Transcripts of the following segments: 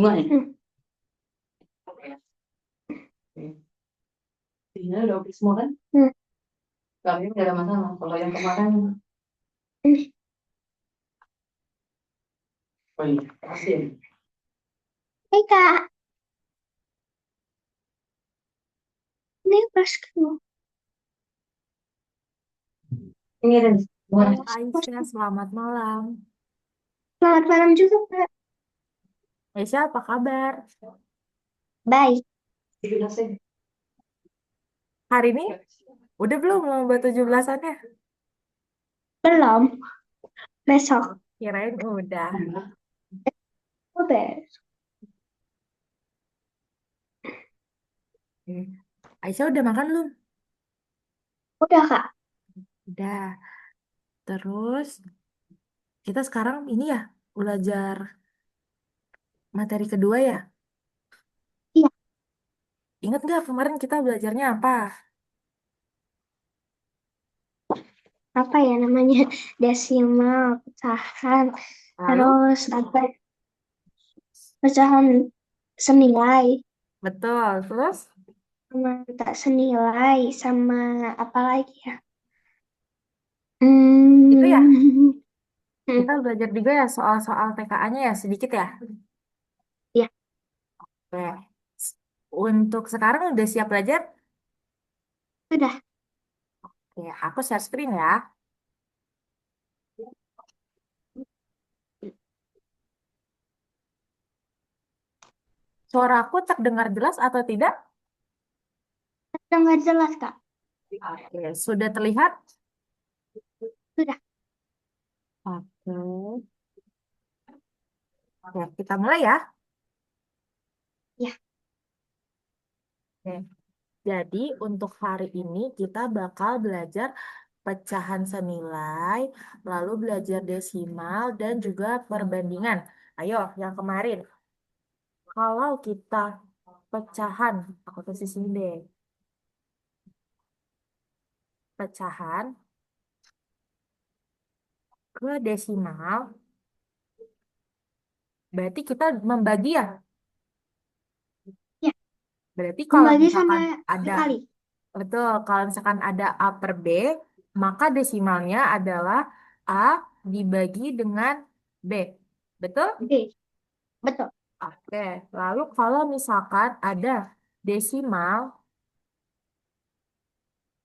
bunga ya? Hmm. Ini udah oke semua kan? Hmm. Kami nggak ada masalah. Kalau yang kemarin, Hmm. oh iya, pasti. Hai Kak, ini brosku. Ini ada bunga. Halo, Aisyah, selamat malam. selamat malam juga Kak. Aisyah, apa kabar? Baik, Dijelasin. Hari ini udah belum lomba 17-annya? belum. Besok. Kirain udah. Udah. Hmm. Aisyah udah makan belum? Udah Kak. Udah. Terus kita sekarang ini ya belajar materi kedua ya. Iya, Ingat nggak kemarin kita belajarnya apa? apa ya namanya? Desimal, pecahan, Lalu? terus apa? Pecahan senilai, Betul. Terus sama tak senilai, sama apa lagi ya? itu ya Hmm. kita belajar juga ya soal-soal TKA-nya ya sedikit ya. Ya, Oke. Untuk sekarang udah siap belajar? sudah. Oke, aku share screen ya. Suaraku terdengar jelas atau tidak? Sudah nggak jelas Kak. Oke, sudah terlihat? Sudah. Oke. Oke, kita mulai ya. Ya, Oke. Jadi untuk hari ini kita bakal belajar pecahan senilai, lalu belajar desimal dan juga perbandingan. Ayo, yang kemarin. Kalau kita pecahan, aku tulis di sini deh. Pecahan ke desimal, berarti kita membagi ya. ya. Berarti kalau Membagi sama misalkan ada, dikali. betul, kalau misalkan ada A per B, maka desimalnya adalah A dibagi dengan B. Betul? Oke, betul. Oke, lalu kalau misalkan ada desimal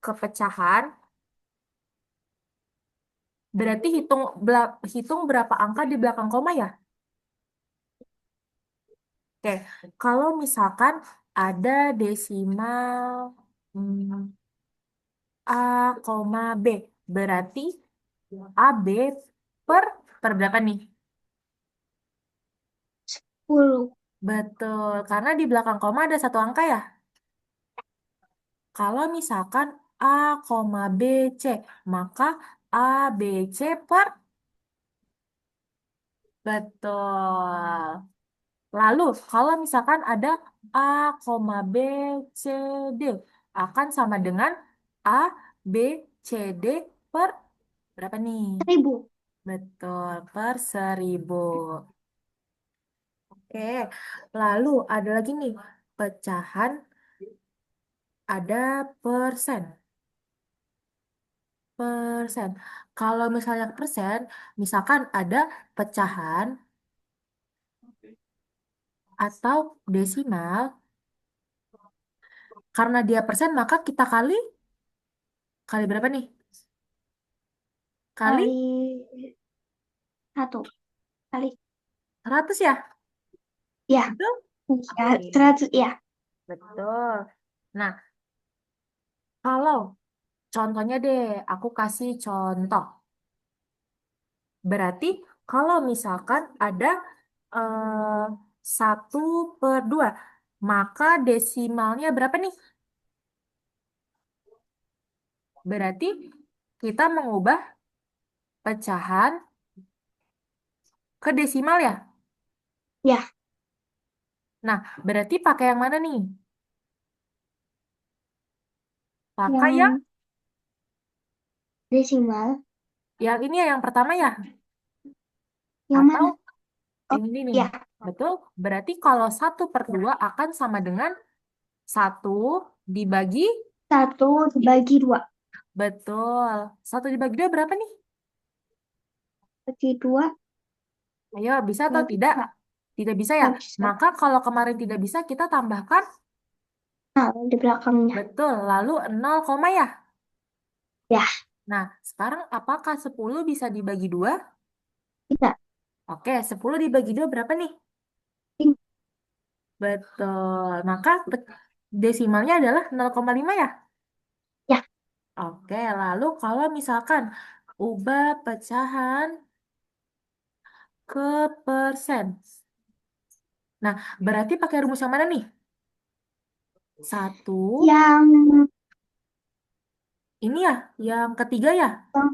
kepecahan, berarti hitung berapa angka di belakang koma ya? Oke, kalau misalkan ada desimal hmm, A, koma B, berarti AB per, per berapa nih? 10. Betul, karena di belakang koma ada satu angka ya. Kalau misalkan A, koma B, C, maka A, B, C per betul. Lalu, kalau misalkan ada A, B, C, D, akan sama dengan A, B, C, D per berapa nih? 1000. Betul, per 1000. Oke, lalu ada lagi nih, pecahan ada persen. Persen. Kalau misalnya persen, misalkan ada pecahan atau desimal, karena dia persen, maka kita kali, kali berapa nih? Kali Kali 1. Kali. 100 ya? Ya, Betul? ya, Oke, 100 ya. betul. Nah, kalau contohnya deh, aku kasih contoh. Berarti kalau misalkan ada eh, 1/2, maka desimalnya berapa nih? Berarti kita mengubah pecahan ke desimal ya? Ya, Nah, berarti pakai yang mana nih? Pakai yang, yang desimal. yang ini ya, yang pertama ya? Yang Atau mana? Oh, yang ini nih? ya. Betul? Berarti kalau 1/2 akan sama dengan 1 dibagi, 1 dibagi 2. betul. 1 dibagi 2 berapa nih? Bagi 2, Ayo, bisa atau nggak tidak? bisa. Tidak bisa ya? Nggak bisa. Maka kalau kemarin tidak bisa, kita tambahkan, Nah, di belakangnya. betul. Lalu 0, koma ya? Ya, Nah, sekarang apakah 10 bisa dibagi 2? tidak. Oke, 10 dibagi 2 berapa nih? Ini. Betul. Maka desimalnya adalah 0,5 ya? Ya, Oke, lalu kalau misalkan ubah pecahan ke persen. Nah, berarti pakai rumus yang mana nih? 1, yang ini ya, yang ketiga ya? yang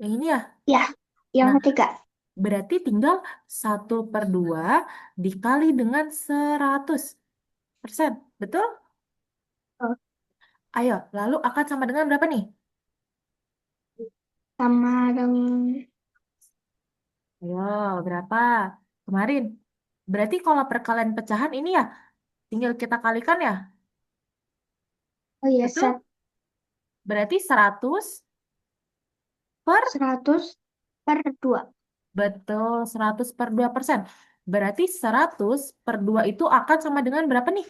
Yang ini ya? ya, yang Nah, ketiga. berarti tinggal 1/2 dikali dengan 100%. Betul? Oh, Ayo, lalu akan sama dengan berapa nih? sama dengan Ayo, berapa? Kemarin. Berarti kalau perkalian pecahan ini ya, tinggal kita kalikan ya. oh ya, Betul? Berarti 100 per, 100/2. betul, 100/2%. Berarti 100/2 itu akan sama dengan berapa nih?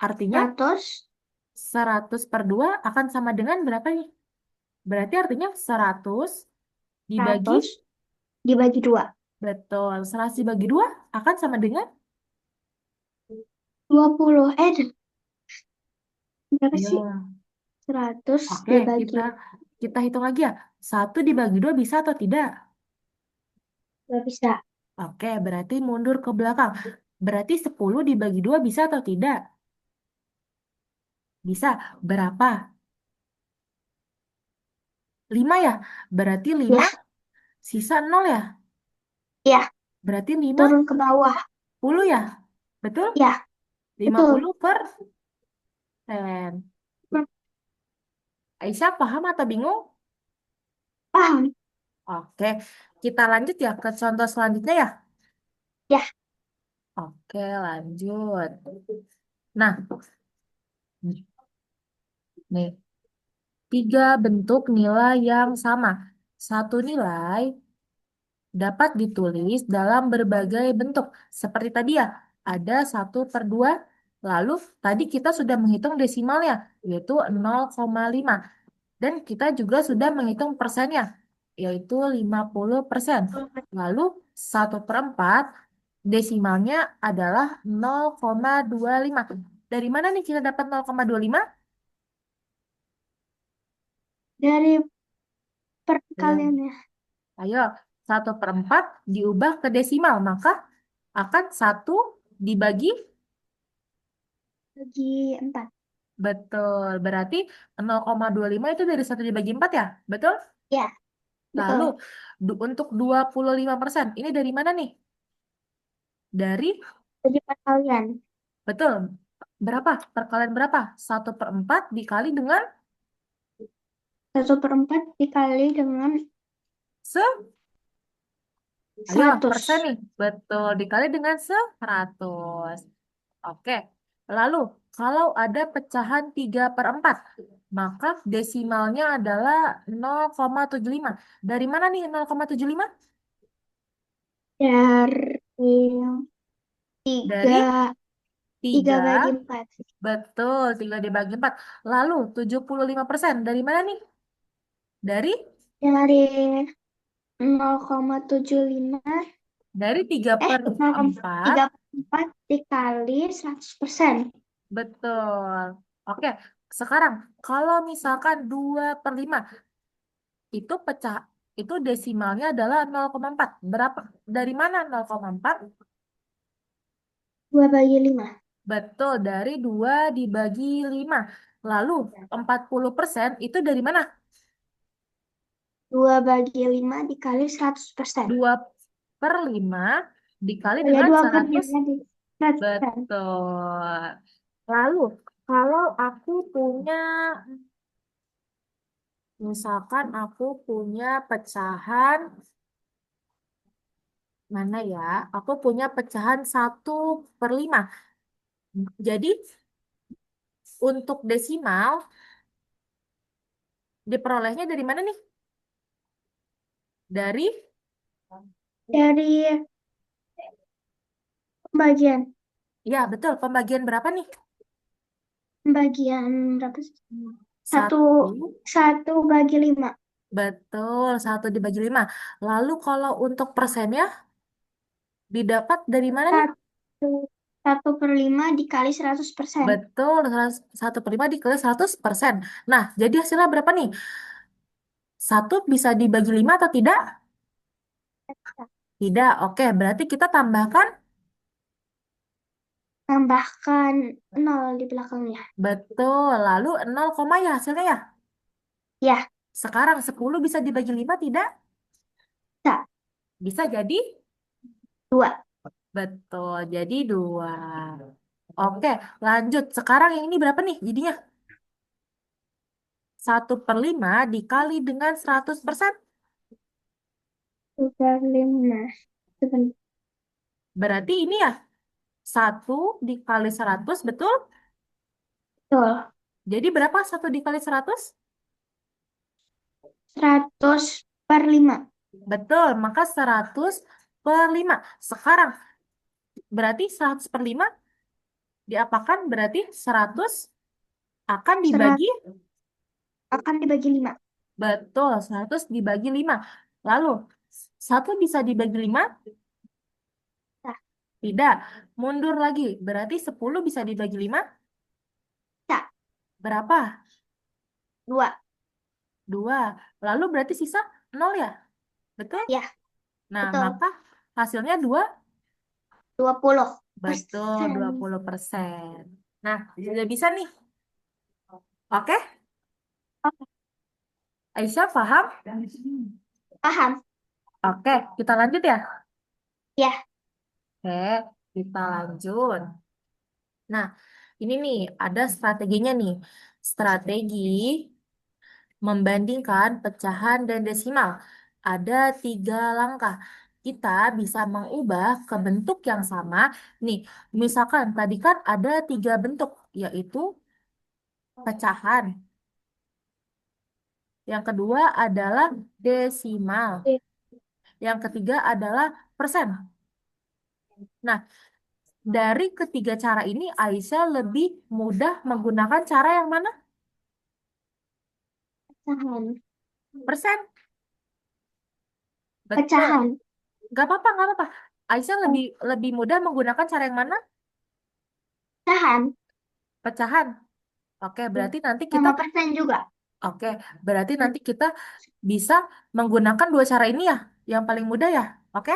Artinya 100 100/2 akan sama dengan berapa nih? Berarti artinya 100 dibagi, 100 dibagi 2. betul, 100 dibagi 2 akan sama dengan, 20. Berapa sih? ya, 100 oke, dibagi kita hitung lagi ya. 1 dibagi 2 bisa atau tidak? 2 bisa. Oke, berarti mundur ke belakang. Berarti 10 dibagi 2 bisa atau tidak? Bisa. Berapa? 5 ya? Berarti 5 Ya, sisa 0 ya? ya, Berarti 5 turun ke bawah. 10 ya? Betul? Ya, betul. 50%. Aisyah paham atau bingung? Paham? Oke, kita lanjut ya ke contoh selanjutnya ya. Ya, Oke, lanjut. Nah, nih, 3 bentuk nilai yang sama. Satu nilai dapat ditulis dalam berbagai bentuk. Seperti tadi ya, ada 1/2. Lalu tadi kita sudah menghitung desimalnya, yaitu 0,5. Dan kita juga sudah menghitung persennya, yaitu 50%. Lalu 1/4 desimalnya adalah 0,25. Dari mana nih kita dapat 0,25? dari Ya. perkaliannya. Ayo, 1/4 diubah ke desimal, maka akan 1 dibagi, Bagi 4. betul. Berarti 0,25 itu dari 1 dibagi 4 ya? Betul? Ya, Lalu, betul. untuk 25%, ini dari mana nih? Dari, Jadi perkalian. betul. Berapa? Perkalian berapa? 1/4 dikali dengan 1/4 dikali dengan se, ayo, 100. persen nih. Betul, dikali dengan 100. Oke, lalu kalau ada pecahan 3/4, maka desimalnya adalah 0,75. Dari mana nih 0,75? Dari Dari 3, 3 3, bagi 4. betul, 3 dibagi 4. Lalu 75%, dari mana nih? Dari Dari 0,75. dari 3 per 4, 3/4 dikali 100%. betul. Oke, sekarang kalau misalkan 2/5, itu pecah, itu desimalnya adalah 0,4. Berapa? Dari mana 0,4? 2 bagi 5. Betul, dari 2 dibagi 5. Lalu 40% itu dari mana? 2 bagi 5 dikali 100%. 2/5 dikali Oh ya, dengan 2 per 100. 5 di 100%. Betul. Lalu, kalau aku punya, misalkan aku punya pecahan Mana ya? Aku punya pecahan 1/5. Jadi untuk desimal diperolehnya dari mana nih? Dari Dari pembagian. ya betul, pembagian berapa nih? Pembagian berapa sih? Satu, Satu. satu bagi 5. Betul, 1/5. Lalu kalau untuk persennya didapat dari mana nih? Satu, 1/5 dikali 100%. Betul, 1/5 dikali 100%. Nah, jadi hasilnya berapa nih? Satu bisa dibagi 5 atau tidak? Tidak. Oke, berarti kita tambahkan. Tambahkan 0 di belakangnya. Betul, lalu 0, koma ya hasilnya ya. Ya, Sekarang 10 bisa dibagi 5 tidak? bisa. Bisa jadi? 2. Betul, jadi 2. Oke, lanjut. Sekarang yang ini berapa nih jadinya? 1/5 dikali dengan 100%. 1/5. Sebentar. Berarti ini ya, 1 dikali 100, betul? Betul. Jadi berapa 1 dikali 100? 100/5. Betul, maka 100/5. Sekarang, berarti 100/5 diapakan? Berarti 100 akan 100 dibagi. akan dibagi 5. Betul, 100 dibagi 5. Lalu, 1 bisa dibagi 5? Nah, Tidak. Mundur lagi, berarti 10 bisa dibagi 5? bisa. Berapa? 2. 2. Lalu berarti sisa 0 ya? Betul? Ya, Nah, betul. maka hasilnya 2. 20%. Betul, 20%. Nah, sudah bisa nih. Oke, Oke, Aisyah paham? paham. Oke, kita lanjut ya. Ya, Oke, kita lanjut. Nah, ini nih, ada strateginya nih. Strategi membandingkan pecahan dan desimal. Ada 3 langkah. Kita bisa mengubah ke bentuk yang sama. Nih, misalkan tadi kan ada 3 bentuk, yaitu pecahan. Yang kedua adalah desimal. Yang ketiga adalah persen. Nah, dari ketiga cara ini, Aisyah lebih mudah menggunakan cara yang mana? pecahan. Persen. Betul. Pecahan. Gak apa-apa, gak apa-apa. Aisyah lebih lebih mudah menggunakan cara yang mana? Pecahan. Pecahan. Oke, berarti nanti kita Sama persen juga. oke, berarti nanti kita bisa menggunakan 2 cara ini ya, yang paling mudah ya. Oke?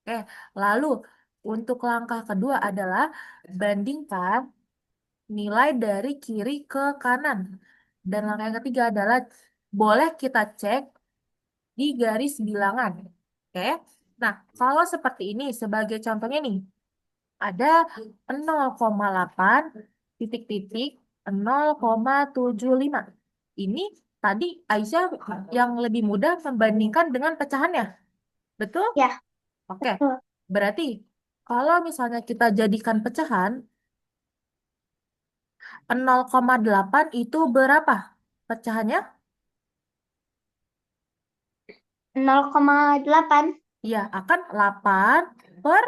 Oke. Lalu untuk langkah kedua adalah bandingkan nilai dari kiri ke kanan. Dan langkah yang ketiga adalah boleh kita cek di garis bilangan. Oke. Nah, kalau seperti ini sebagai contohnya nih, ada 0,8 titik-titik 0,75. Ini tadi Aisyah yang lebih mudah membandingkan dengan pecahannya. Betul? Ya, Oke. betul. Berarti kalau misalnya kita jadikan pecahan, 0,8 itu berapa pecahannya? 0,8 Iya, akan 8 per,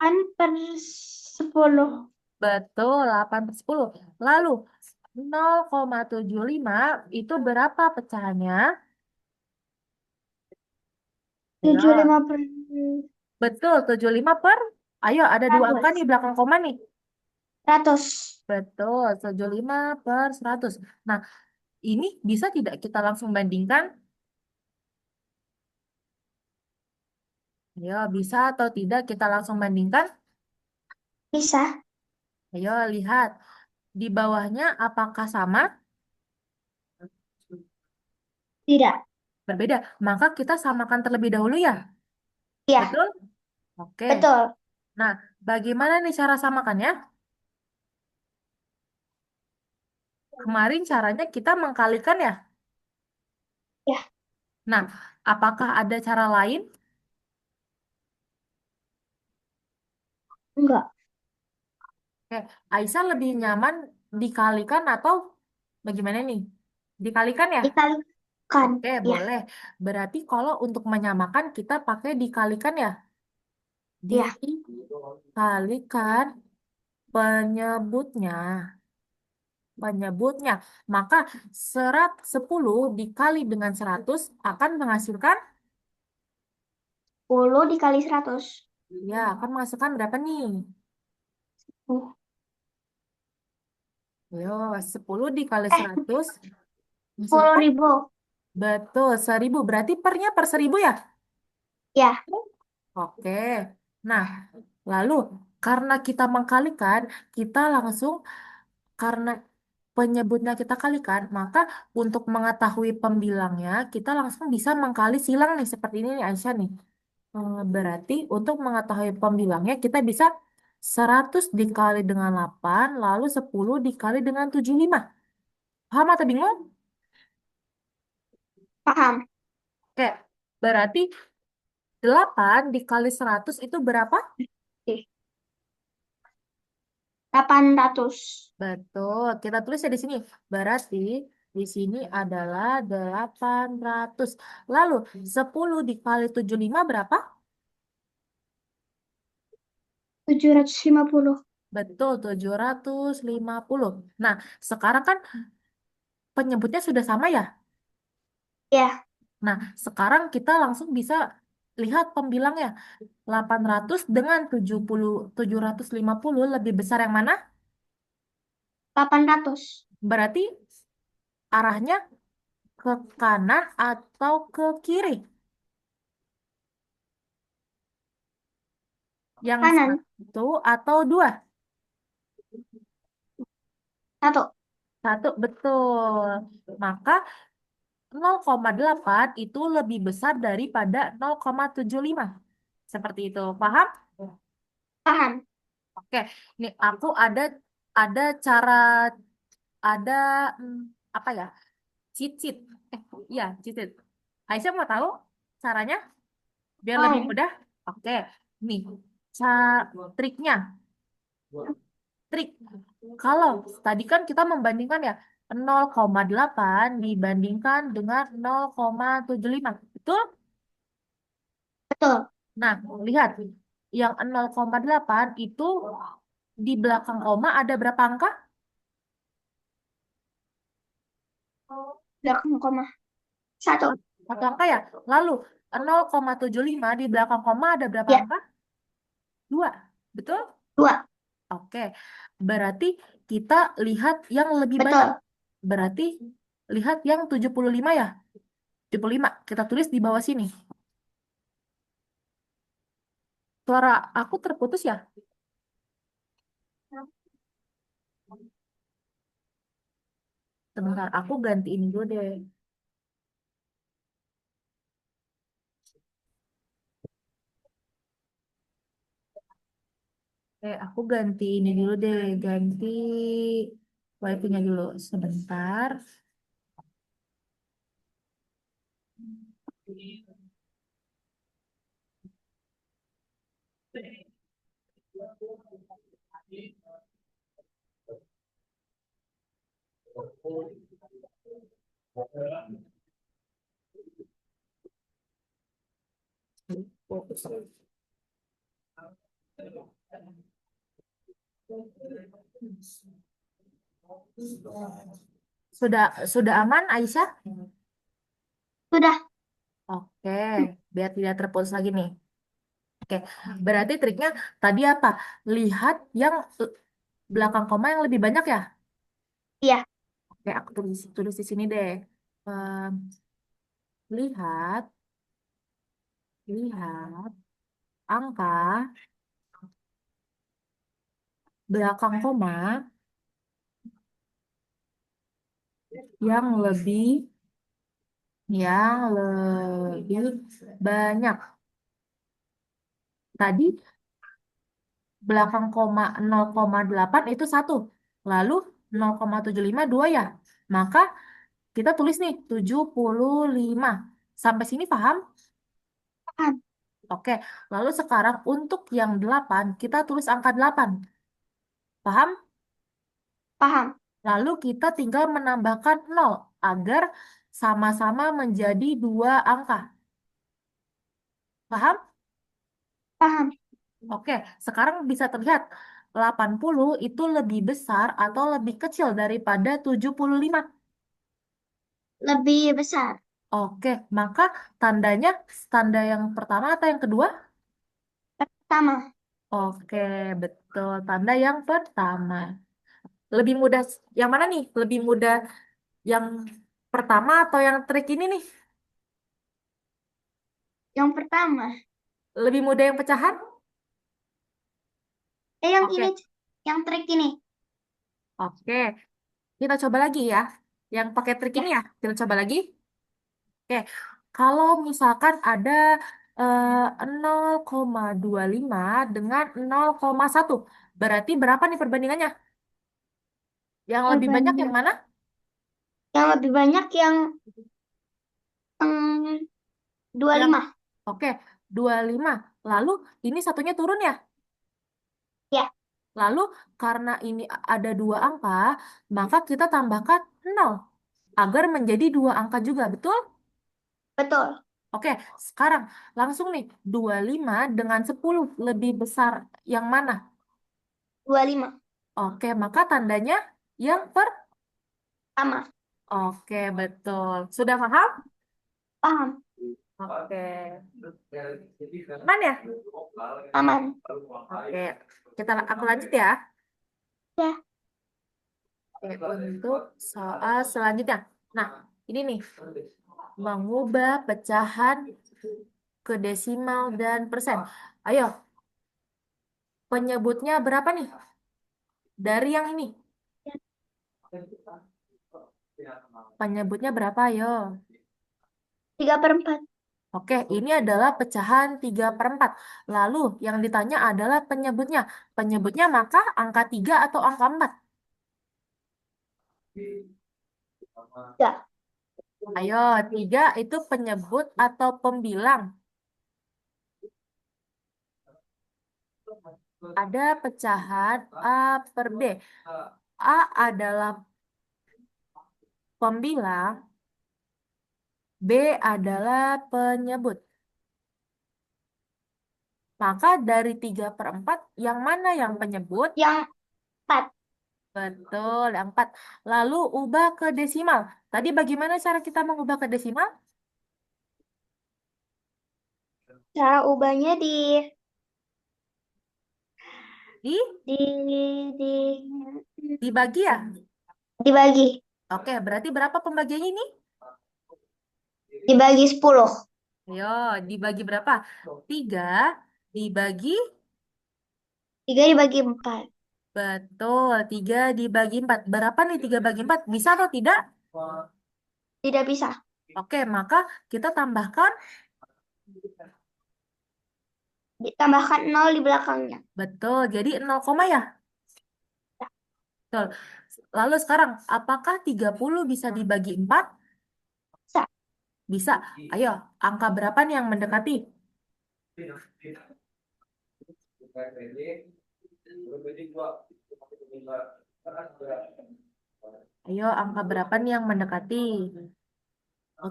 kan per 10. betul, 8/10. Lalu 0,75 itu berapa pecahannya? Ya, 75 per betul, 75 per, ayo ada 2 angka 100. di belakang koma nih. 100. Betul, 75 per 100. Nah, ini bisa tidak kita langsung bandingkan? Ayo, bisa atau tidak kita langsung bandingkan? Bisa. Ayo, lihat. Di bawahnya apakah sama? Tidak. Berbeda. Maka kita samakan terlebih dahulu ya. Ya, Betul? Oke. betul. Nah, bagaimana nih cara samakannya? Kemarin caranya kita mengkalikan ya. Ya, Nah, apakah ada cara lain? Enggak. Oke, Aisyah lebih nyaman dikalikan atau bagaimana nih? Dikalikan ya? Dikalikan. Oke, Ya, boleh. Berarti kalau untuk menyamakan kita pakai dikalikan ya? ya. Dikalikan penyebutnya. Penyebutnya. Maka 10 dikali dengan 100 akan menghasilkan, 10 dikali 100. ya, akan menghasilkan berapa nih? Uh, Yo, 10 dikali Eh, 100 10 menghasilkan, ribu. betul, 1000. Berarti pernya per 1000 ya? Ya, Oke. Nah, lalu karena kita mengkalikan, kita langsung, karena penyebutnya kita kalikan, maka untuk mengetahui pembilangnya, kita langsung bisa mengkali silang nih, seperti ini nih Aisyah nih. Berarti untuk mengetahui pembilangnya, kita bisa 100 dikali dengan 8, lalu 10 dikali dengan 75. Paham atau bingung? paham. Oke, berarti 8 dikali 100 itu berapa? Oke. 800. Betul, kita tulis ya di sini. Berarti di sini adalah 800. Lalu 10 dikali 75 berapa? 750. Betul, 750. Nah, sekarang kan penyebutnya sudah sama ya? Ya, Nah, sekarang kita langsung bisa lihat pembilangnya. 800 dengan 750 lebih besar yang mana? 800. Berarti arahnya ke kanan atau ke kiri? Yang Kanan. satu atau dua? 1. Satu, betul. Maka 0,8 itu lebih besar daripada 0,75. Seperti itu. Paham? Paham. Oke. Nih, aku ada cara, ada hmm, apa ya? Cheat sheet. Iya, cheat sheet. Aisyah mau tahu caranya biar lebih Mau. mudah? Oke. Nih, triknya. Trik. Kalau tadi kan kita membandingkan ya 0,8 dibandingkan dengan 0,75. Betul? Betul. Nah, lihat. Yang 0,8 itu di belakang koma ada berapa angka? Belakang koma. 1. Satu angka ya. Lalu 0,75 di belakang koma ada berapa Ya, angka? Dua. Betul? 2. Oke. Berarti kita lihat yang lebih banyak. Betul. Berarti lihat yang 75 ya. 75. Kita tulis di bawah sini. Suara aku terputus ya? Sebentar, aku ganti ini dulu deh. Aku ganti ini dulu deh. Ganti wifi-nya dulu. Sebentar. Sudah aman, Aisyah? Sudah. Oke, biar tidak terputus lagi nih. Oke, berarti triknya tadi apa? Lihat yang belakang koma yang lebih banyak ya? Iya. Oke, aku tulis di sini deh. Em, lihat, lihat angka belakang koma yang lebih banyak. Tadi belakang koma 0,8 itu satu. Lalu 0,75 dua ya. Maka kita tulis nih 75. Sampai sini paham? Paham. Oke, lalu sekarang untuk yang 8, kita tulis angka 8. Paham? Paham? Lalu kita tinggal menambahkan 0 agar sama-sama menjadi dua angka. Paham? Paham? Oke, sekarang bisa terlihat 80 itu lebih besar atau lebih kecil daripada 75. Lebih besar. Oke, maka tandanya tanda yang pertama atau yang kedua? Pertama. Oke, betul. Tanda yang pertama. Lebih mudah yang mana nih? Lebih mudah yang pertama atau yang trik ini nih? Yang pertama. Lebih mudah yang pecahan? Yang ini, Oke, yang trik ini. oke. Kita coba lagi ya. Yang pakai trik Ya, ini ya. Kita coba lagi. Oke, kalau misalkan ada 0,25 dengan 0,1, berarti berapa nih perbandingannya? Yang lebih banyak yang perbandingan. mana? Yang lebih banyak yang mm, Yang, 25. oke, 25. Lalu ini satunya turun ya? Ya, Lalu karena ini ada dua angka, maka kita tambahkan 0 agar menjadi dua angka juga, betul? betul. Oke, sekarang langsung nih, 25 dengan 10 lebih besar yang mana? 25. Oke, maka tandanya yang per. Sama. Oke, betul. Sudah paham? Paham? Oke. Aman ya? Aman. Oke, aku lanjut ya. Ya, Oke, untuk soal selanjutnya. Nah, ini nih, mengubah pecahan ke desimal dan persen. Ayo, penyebutnya berapa nih? Dari yang ini. Penyebutnya berapa, ayo? 3/4. Oke, ini adalah pecahan 3/4. Lalu, yang ditanya adalah penyebutnya. Penyebutnya maka angka 3 atau angka 4? Ya, Ayo, 3 itu penyebut atau pembilang. Ada pecahan A per B. A adalah pembilang, B adalah penyebut. Maka dari 3/4, yang mana yang penyebut? yang 4. Betul, yang 4. Lalu ubah ke desimal. Tadi bagaimana cara kita mengubah ke desimal? Cara ubahnya Di, di di dibagi ya? dibagi Oke, berarti berapa pembagiannya ini? dibagi 10. Ayo, dibagi berapa? 3 dibagi, 3 dibagi 4. betul, 3 dibagi 4. Berapa nih 3 bagi 4? Bisa atau tidak? Tidak bisa. Oke, maka kita tambahkan, Ditambahkan 0 di belakangnya. betul, jadi 0 koma ya? Betul. Lalu sekarang, apakah 30 bisa dibagi 4? Bisa. Bisa. Ayo, angka berapa nih yang mendekati? Ayo, angka berapa nih yang mendekati? Oh,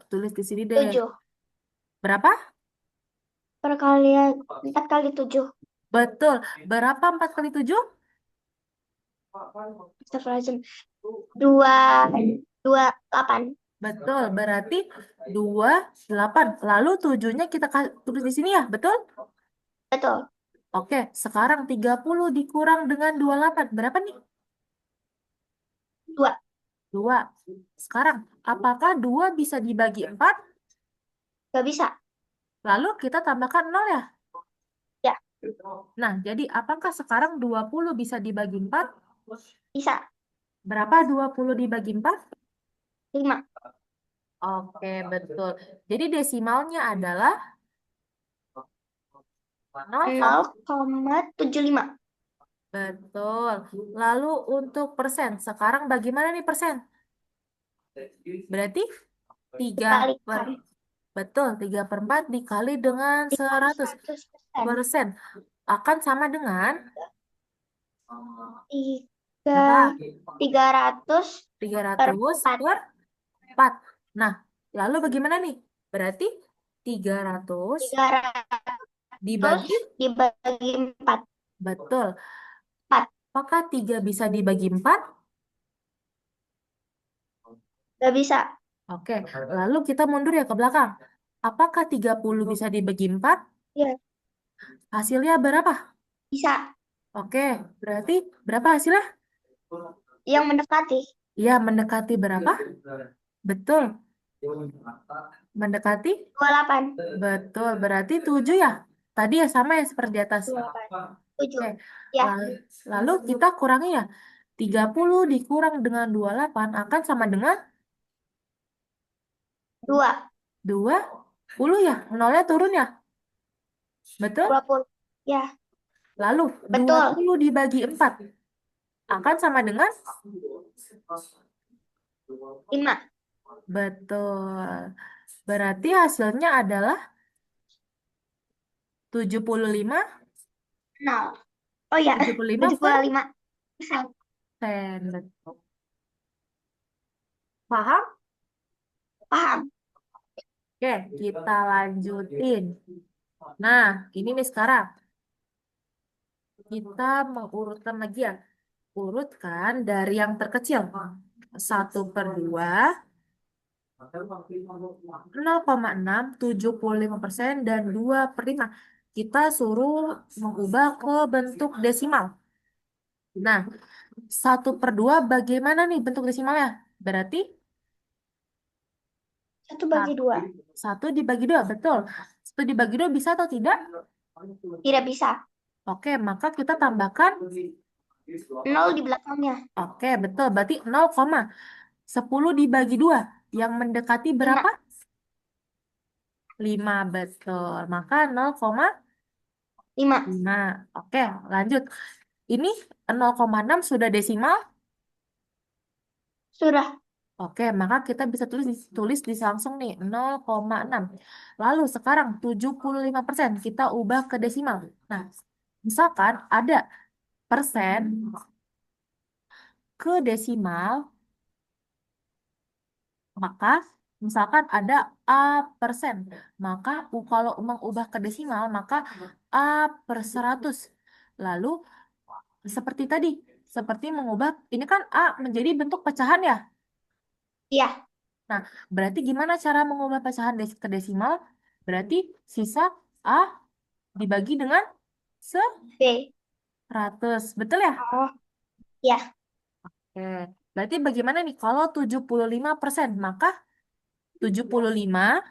tulis di sini deh. 7. Berapa? Perkalian 4 kali 7. Betul. Berapa 4 kali 7? Astagfirullahaladzim. 2 8. Betul. Berarti 28. Lalu 7-nya kita tulis di sini ya? Betul? Betul. Oke, sekarang 30 dikurang dengan 28. Berapa nih? 2. 2. Sekarang, apakah 2 bisa dibagi 4? Gak bisa. Lalu kita tambahkan 0 ya? Ya, Nah, jadi apakah sekarang 20 bisa dibagi 4? bisa. Berapa 20 dibagi 4? 5. Oke, betul. Jadi desimalnya adalah 0. 0,75. Betul. Lalu untuk persen, sekarang bagaimana nih persen? Berarti 3 per, Dikalikan. Betul, 3/4 dikali dengan dikali 100 100%. persen akan sama dengan Tiga, berapa? 300 per 300 4. per 4. Nah, lalu bagaimana nih? Berarti 300 300 dibagi, dibagi 4. betul. 4. Apakah 3 bisa dibagi 4? Gak bisa. Oke, lalu kita mundur ya ke belakang. Apakah 30 bisa dibagi 4? Ya, Hasilnya berapa? bisa. Oke, berarti berapa hasilnya? Yang mendekati. Ya, mendekati berapa? Betul. Mendekati? 28. Betul, berarti 7 ya? Tadi ya sama ya seperti di atas. 28. 7. Oke, Ya, lalu kita kurangi ya. 30 dikurang dengan 28 akan sama dengan 2. 20 ya? Nolnya turun ya? Betul? 20. Ya, Lalu betul. 20 dibagi 4 akan sama dengan 5. betul. Berarti hasilnya adalah 75 0. Oh ya, 75%. 75%. Betul. Paham? Paham? Oke, kita lanjutin. Nah, ini nih sekarang. Kita mengurutkan lagi ya. Urutkan dari yang terkecil. 1/2, 0,6, 75%, dan 2/5. Kita suruh mengubah ke bentuk desimal. Nah, 1/2 bagaimana nih bentuk desimalnya? Berarti 1 bagi 2. 1 dibagi 2, betul. 1 dibagi 2 bisa atau tidak? Tidak bisa. Oke, maka kita tambahkan. 0 di belakangnya. Oke, betul. Berarti 0,10 dibagi 2. Yang mendekati 5. berapa? 5, betul. Maka 0,5. 5. Oke, lanjut. Ini 0,6 sudah desimal. Sudah. Oke, maka kita bisa tulis di langsung nih 0,6. Lalu sekarang 75% kita ubah ke desimal. Nah, misalkan ada persen ke desimal, maka misalkan ada A persen, maka kalau mengubah ke desimal, maka A per 100. Lalu seperti tadi, seperti mengubah, ini kan A menjadi bentuk pecahan ya. Iya. Nah, berarti gimana cara mengubah pecahan ke desimal? Berarti sisa A dibagi dengan B. 100. Betul ya? Oh, ya. Oke. Berarti bagaimana nih? Kalau 75%, maka 75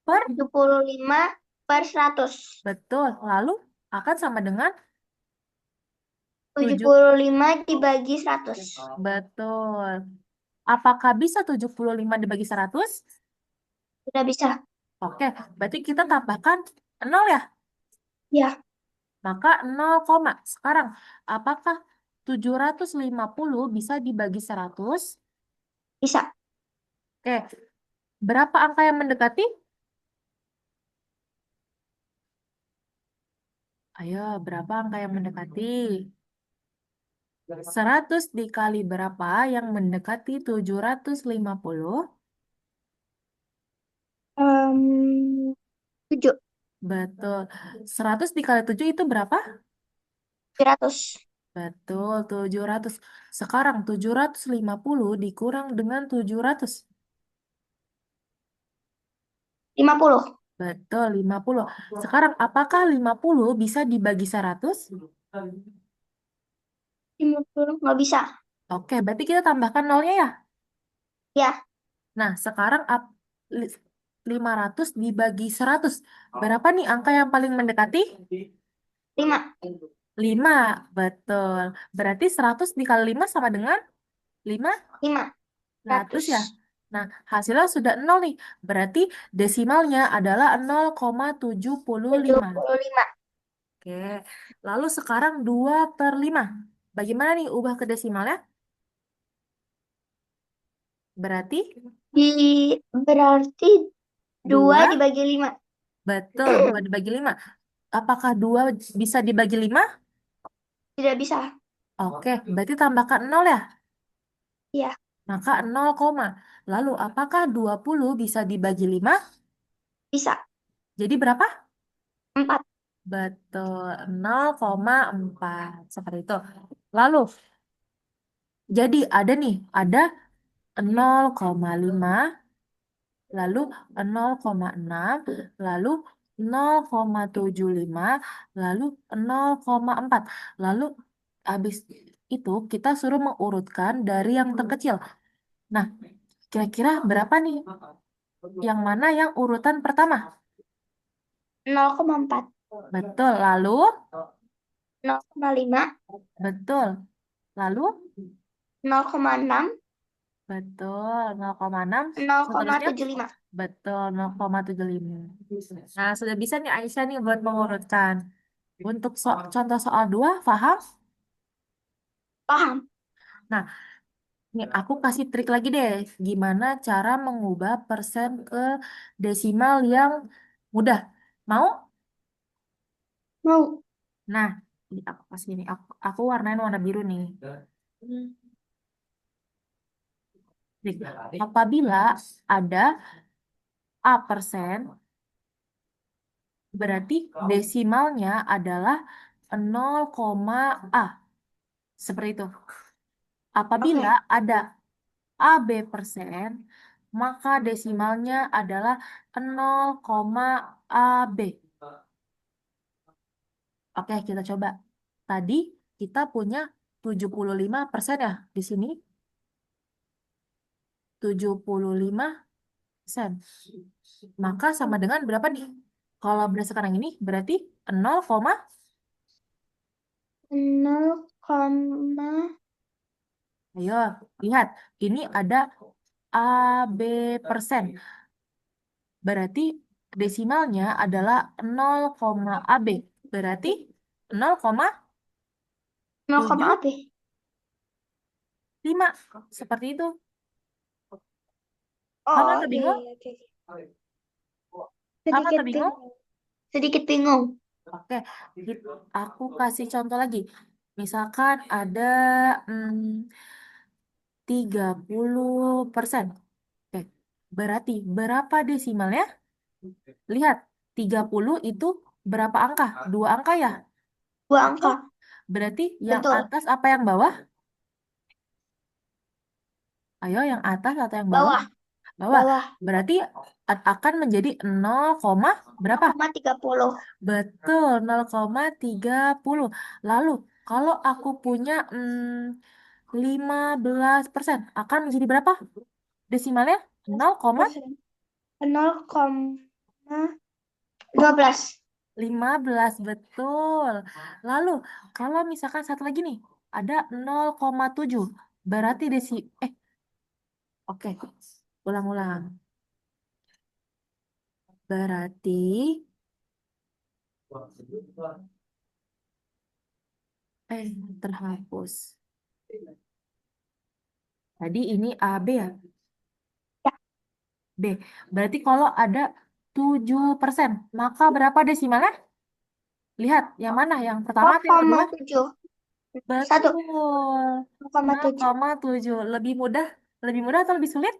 per 75 per 100. betul. Lalu akan sama dengan 7. 75 dibagi 100. Betul. Apakah bisa 75 dibagi 100? Sudah bisa. Oke, berarti kita tambahkan 0 ya? Ya, Maka 0, sekarang apakah 750 bisa dibagi 100? bisa. Oke, berapa angka yang mendekati? Ayo, berapa angka yang mendekati? 100 dikali berapa yang mendekati 750? 7. Betul. 100 dikali 7 itu berapa? 700. Betul, 700. Sekarang 750 dikurang dengan 700. 50. Betul, 50. Sekarang apakah 50 bisa dibagi 100? 50 nggak bisa. Oke, berarti kita tambahkan nolnya ya. Ya, Nah, sekarang 500 dibagi 100. Berapa nih angka yang paling mendekati? 5. 5, betul. Berarti 100 dikali 5 sama dengan 500 5. 100. ya. Nah, hasilnya sudah 0 nih. Berarti desimalnya adalah 0,75. 75. Oke. Lalu sekarang 2/5. Bagaimana nih ubah ke desimalnya? Berarti Berarti 2 2, dibagi 5. betul, 2 dibagi 5. Apakah 2 bisa dibagi 5? Tidak bisa. Oke, berarti tambahkan 0 ya? Iya, Maka 0, koma. Lalu, apakah 20 bisa dibagi 5? bisa. Jadi berapa? 4. Betul, 0,4. Seperti itu. Lalu, jadi ada 0,5, lalu 0,6, lalu 0,75, lalu 0,4. Lalu, habis itu kita suruh mengurutkan dari yang terkecil. Nah, kira-kira berapa nih? Yang mana yang urutan pertama? 0,4. Betul, lalu? 0,5. Betul. Lalu? 0,6. Betul, 0,6. Seterusnya? 0,75. Betul, 0,75. Nah, sudah bisa nih Aisyah nih buat mengurutkan. Untuk contoh soal 2, paham? Paham? Nah, nih aku kasih trik lagi deh. Gimana cara mengubah persen ke desimal yang mudah. Mau? Mau. Nah, ini aku kasih ini. Aku warnain warna biru nih. Nih, apabila ada A%, berarti desimalnya adalah 0, A. Seperti itu. Apabila Oke. ada AB%, maka desimalnya adalah 0, AB. Oke, kita coba. Tadi kita punya 75% ya di sini. 75%. Maka sama dengan berapa nih? Kalau berdasarkan yang ini berarti 0, 0, ayo lihat. Ini ada AB%. Berarti desimalnya adalah 0, AB. Berarti 0,75. AB. Seperti itu. Paham Oh, atau iya, bingung? iya, oke. Paham Sedikit atau bingung? bingung. Sedikit bingung. Oke, aku kasih contoh lagi. Misalkan ada 30%. Oke, berarti berapa desimalnya? Lihat, 30 itu berapa angka? 2 angka ya? 2 Betul? angka. Berarti yang Betul. atas apa yang bawah? Ayo, yang atas atau yang bawah? Bawah. Bawah. Bawah. Berarti akan menjadi 0, berapa? 0,30. Betul, 0,30. Lalu, kalau aku punya 15%, akan menjadi berapa? Desimalnya 10%. 0,12. 0,15, betul. Lalu, kalau misalkan satu lagi nih, ada 0,7. Berarti oke, ulang-ulang. Berarti, terhapus. Tadi ini AB ya? Ya. B. Berarti kalau ada 7%, maka berapa desimalnya? Lihat, yang mana? Yang pertama atau yang kedua? 0,7. 1. Betul. 0,7. 0,7. Lebih mudah atau lebih sulit?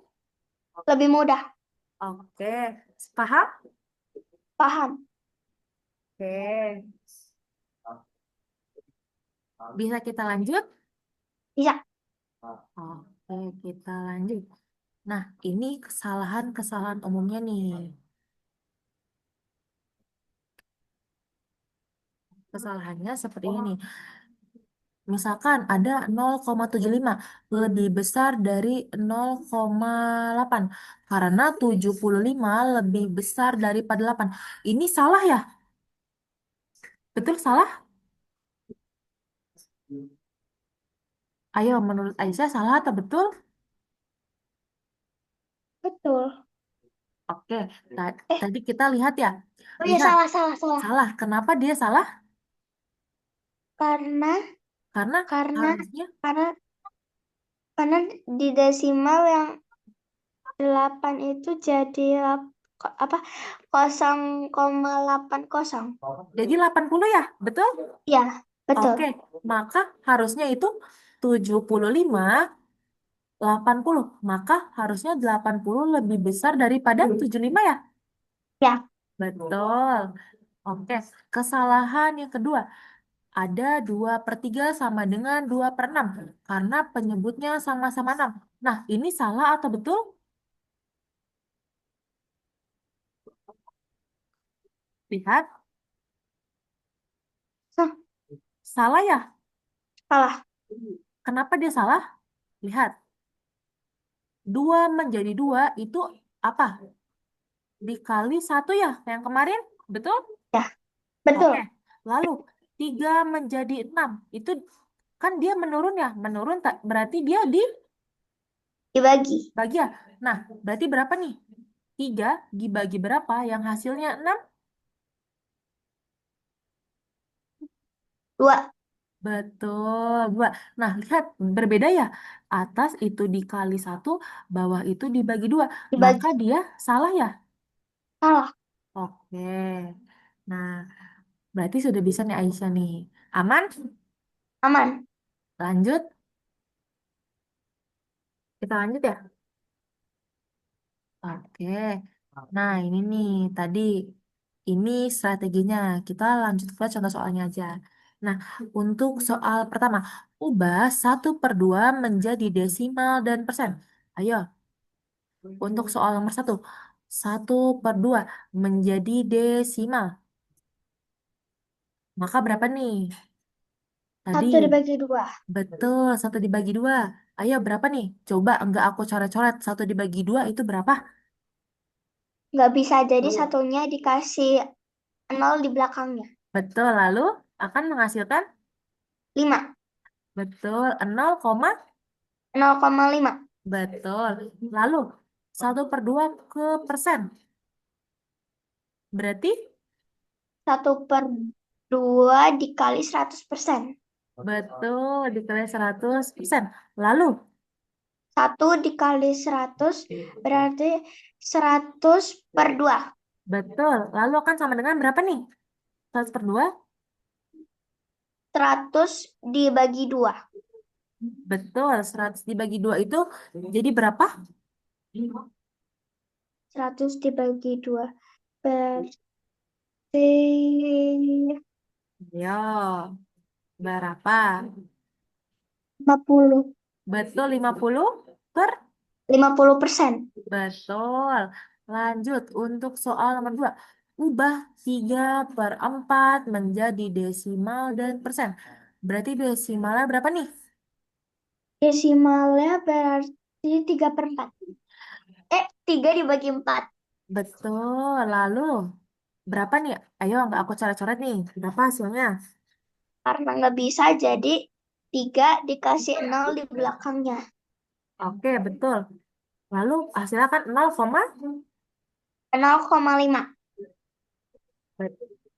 Lebih mudah. Oke. Paham? Paham. Oke. Bisa kita lanjut? Bisa. Oke, kita lanjut. Nah, ini kesalahan-kesalahan umumnya nih. Kesalahannya seperti ini. Misalkan ada 0,75 lebih besar dari 0,8 karena 75 lebih besar daripada 8. Ini salah ya? Betul salah? Ayo, menurut Aisyah salah atau betul? Betul. Oke, Eh, tadi kita lihat ya. oh iya, Lihat, salah, salah, salah. salah. Kenapa dia salah? Karena, Karena karena, harusnya karena, karena di desimal yang 8 itu jadi apa 0,80. Jadi 80 ya, betul? Ya, betul. Oke, maka harusnya itu 75, 80. Maka harusnya 80 lebih besar daripada 75 ya? Ya, Betul. Oke, kesalahan yang kedua. Ada 2/3 sama dengan 2/6. Karena penyebutnya sama-sama 6. Nah, ini salah atau betul? Lihat, Sah- salah ya? salah. Kenapa dia salah? Lihat, 2 menjadi 2 itu apa? Dikali 1 ya, yang kemarin? Betul? Ya, betul. Oke, lalu 3 menjadi 6 itu kan dia menurun ya, menurun tak berarti dia Dibagi dibagi ya. Nah, berarti berapa nih? 3 dibagi berapa yang hasilnya 6? 2. Betul, 2. Nah, lihat berbeda ya. Atas itu dikali 1, bawah itu dibagi 2. Maka Dibagi dia salah ya? salah. Oke. Nah, berarti sudah bisa nih Aisyah nih. Aman? Aman. Lanjut. Kita lanjut ya. Oke. Nah, ini nih tadi ini strateginya. Kita lanjut ke contoh soalnya aja. Nah, untuk soal pertama, ubah 1/2 menjadi desimal dan persen. Ayo, untuk soal nomor 1, 1/2 menjadi desimal. Maka berapa nih? Tadi, 1 dibagi 2. betul, 1 dibagi 2. Ayo, berapa nih? Coba, enggak aku coret-coret. 1 dibagi 2 itu berapa? Nggak bisa jadi satunya dikasih 0 di belakangnya. Betul, lalu akan menghasilkan 5. betul 0, 0,5. betul. Lalu 1/2 ke persen. Berarti 1/2 dikali 100%. betul dikali 100%. Lalu 1 dikali 100 berarti 100/2. betul. Lalu akan sama dengan berapa nih? 100/2. 100 dibagi 2. Betul. 100 dibagi 2 itu jadi berapa? 100 dibagi 2 berarti Yo, berapa? 50. Betul 50 per 50%. betul. Lanjut untuk soal nomor 2. Ubah 3/4 menjadi desimal dan persen. Berarti desimalnya berapa nih? Desimalnya berarti 3/4. 3 dibagi 4. Betul. Lalu berapa nih? Ayo nggak aku coret-coret nih. Berapa hasilnya? Karena nggak bisa jadi 3 dikasih 0 di belakangnya. Oke, betul. Lalu hasilnya kan 0, 0,5.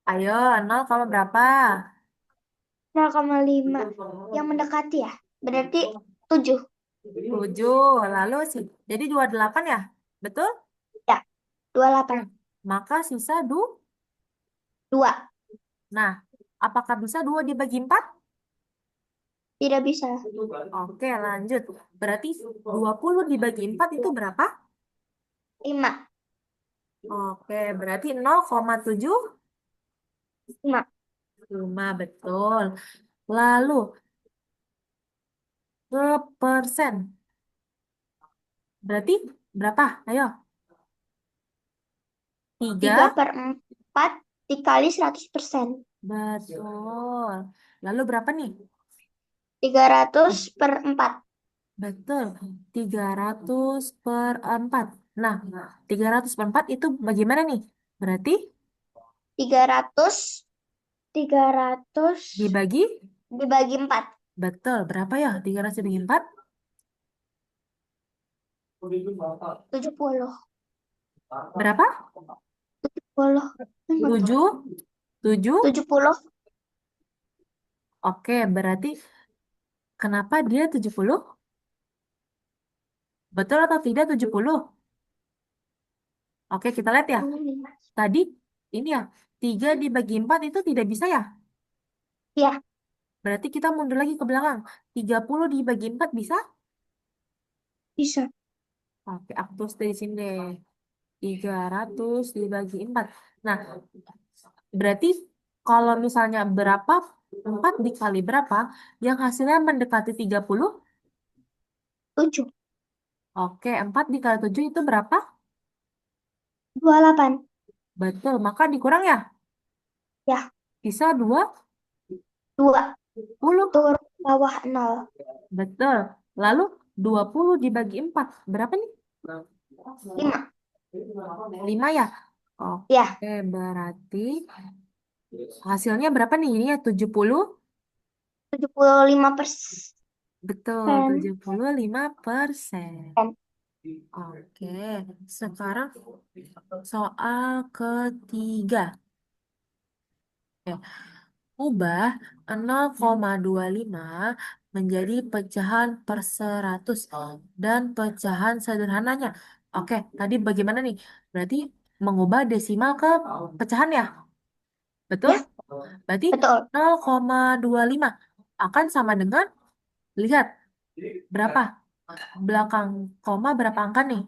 ayo 0, berapa? 0,5. Yang mendekati ya. Berarti 7. 7. Lalu sih. Jadi 28 ya? Betul? Ya, Oke. 28. Maka sisa 2. 2. Nah, apakah bisa 2 dibagi 4? Tidak bisa. Oke, lanjut. Berarti 20 dibagi 4 itu berapa? 5. Oke, berarti 0,7. 5. 5, betul. Lalu, ke persen. Berarti berapa? Ayo. 3 3. per 4 dikali 100%. Betul. Lalu berapa nih? 300/4. Betul. 300/4. Nah, 300/4 itu bagaimana nih? Berarti 300. 300 dibagi? dibagi 4. Betul. Berapa ya? 300 dibagi 4? 70. Berapa? 70. 7. 7. 70. Oke, berarti kenapa dia 70? Betul atau tidak 70? Oke, kita lihat ya. Tadi ini ya, 3 dibagi 4 itu tidak bisa ya? Ya, Berarti kita mundur lagi ke belakang. 30 dibagi 4 bisa? bisa. Oke, aku tulis dari sini deh. 300 dibagi 4. Nah, berarti kalau misalnya berapa 4 dikali berapa yang hasilnya mendekati 30? 7. Oke, 4 dikali 7 itu berapa? 28. Betul, maka dikurang ya? Ya, Bisa 2. 20. Turun bawah 0. Betul. Lalu 20 dibagi 4. Berapa nih? 5. 5 ya? Ya, Oke, berarti hasilnya berapa nih? Ini ya 70. 75%. Betul, 75%. Oke, sekarang soal ketiga. Oke, ubah 0,25 menjadi pecahan per 100 dan pecahan sederhananya. Oke, tadi bagaimana nih? Berarti mengubah desimal ke pecahan ya? Betul? ya, Berarti betul. 0,25 akan sama dengan, lihat, berapa? Belakang koma berapa angka nih?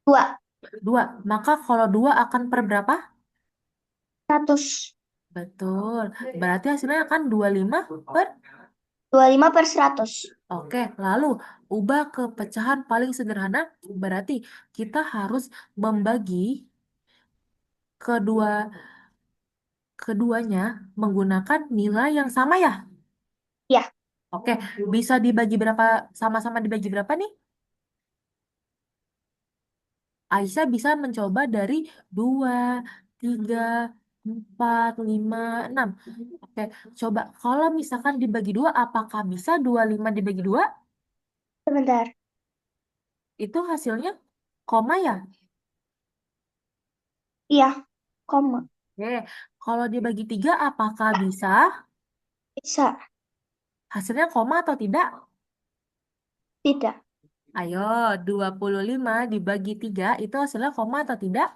2. 2. Maka kalau 2 akan per berapa? 100. Betul. Berarti hasilnya akan 25 per. 25 per 100. Oke, lalu ubah ke pecahan paling sederhana. Berarti kita harus membagi kedua keduanya menggunakan nilai yang sama ya. Ya, Oke, bisa dibagi berapa, sama-sama dibagi berapa nih? Aisyah bisa mencoba dari 2, 3, 4, 5, 6. Oke, coba kalau misalkan dibagi 2, apakah bisa 25 dibagi 2? sebentar. Itu hasilnya koma ya? Iya, koma. Oke, kalau dibagi 3, apakah bisa? Bisa. Hasilnya koma atau tidak? Tidak. Ayo, 25 dibagi 3 itu hasilnya koma atau tidak?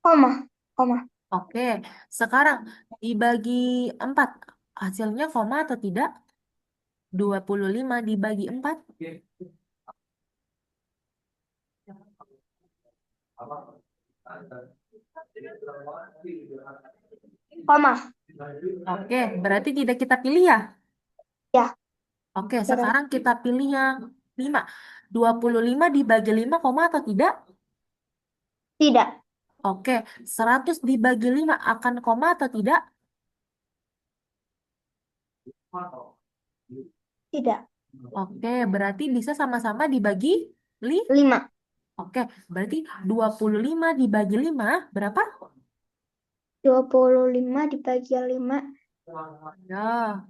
Koma. Koma. Oke, sekarang dibagi 4 hasilnya koma atau tidak? 25 dibagi 4. Koma. Oke, berarti tidak kita pilih ya? Ya, Oke, berat. sekarang kita pilih yang 5. 25 dibagi 5 koma atau tidak? Tidak. Oke, 100 dibagi 5 akan koma atau tidak? Tidak. Oke, berarti bisa sama-sama dibagi li. 5. Oke, berarti 25 dibagi 5 berapa? 25 dibagi 5. Ya,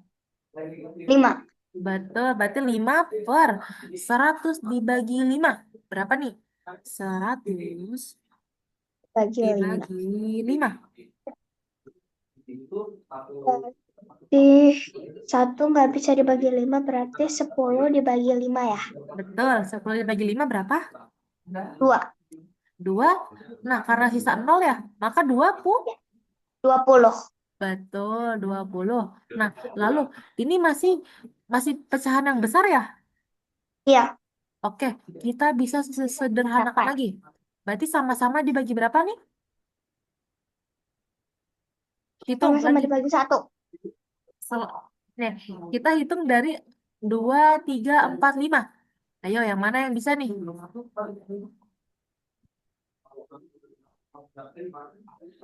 5. betul. Berarti 5 per 100 dibagi 5. Berapa nih? 100 Bagi 5. dibagi 5. Berarti 1 nggak bisa dibagi 5. Berarti 10 dibagi 5 ya. Betul, 10 dibagi 5 berapa? 2. 2. Nah, karena sisa 0 ya, maka 20. Ya, 20. Betul, 20. Nah, lalu ini masih masih pecahan yang besar ya? Iya. Oke, kita bisa sederhanakan 8. lagi. Berarti sama-sama dibagi berapa nih? Hitung Sama-sama lagi. dibagi 1. Sel- Nih, kita hitung dari 2, 3, 4, 5. Ayo, yang mana yang bisa nih?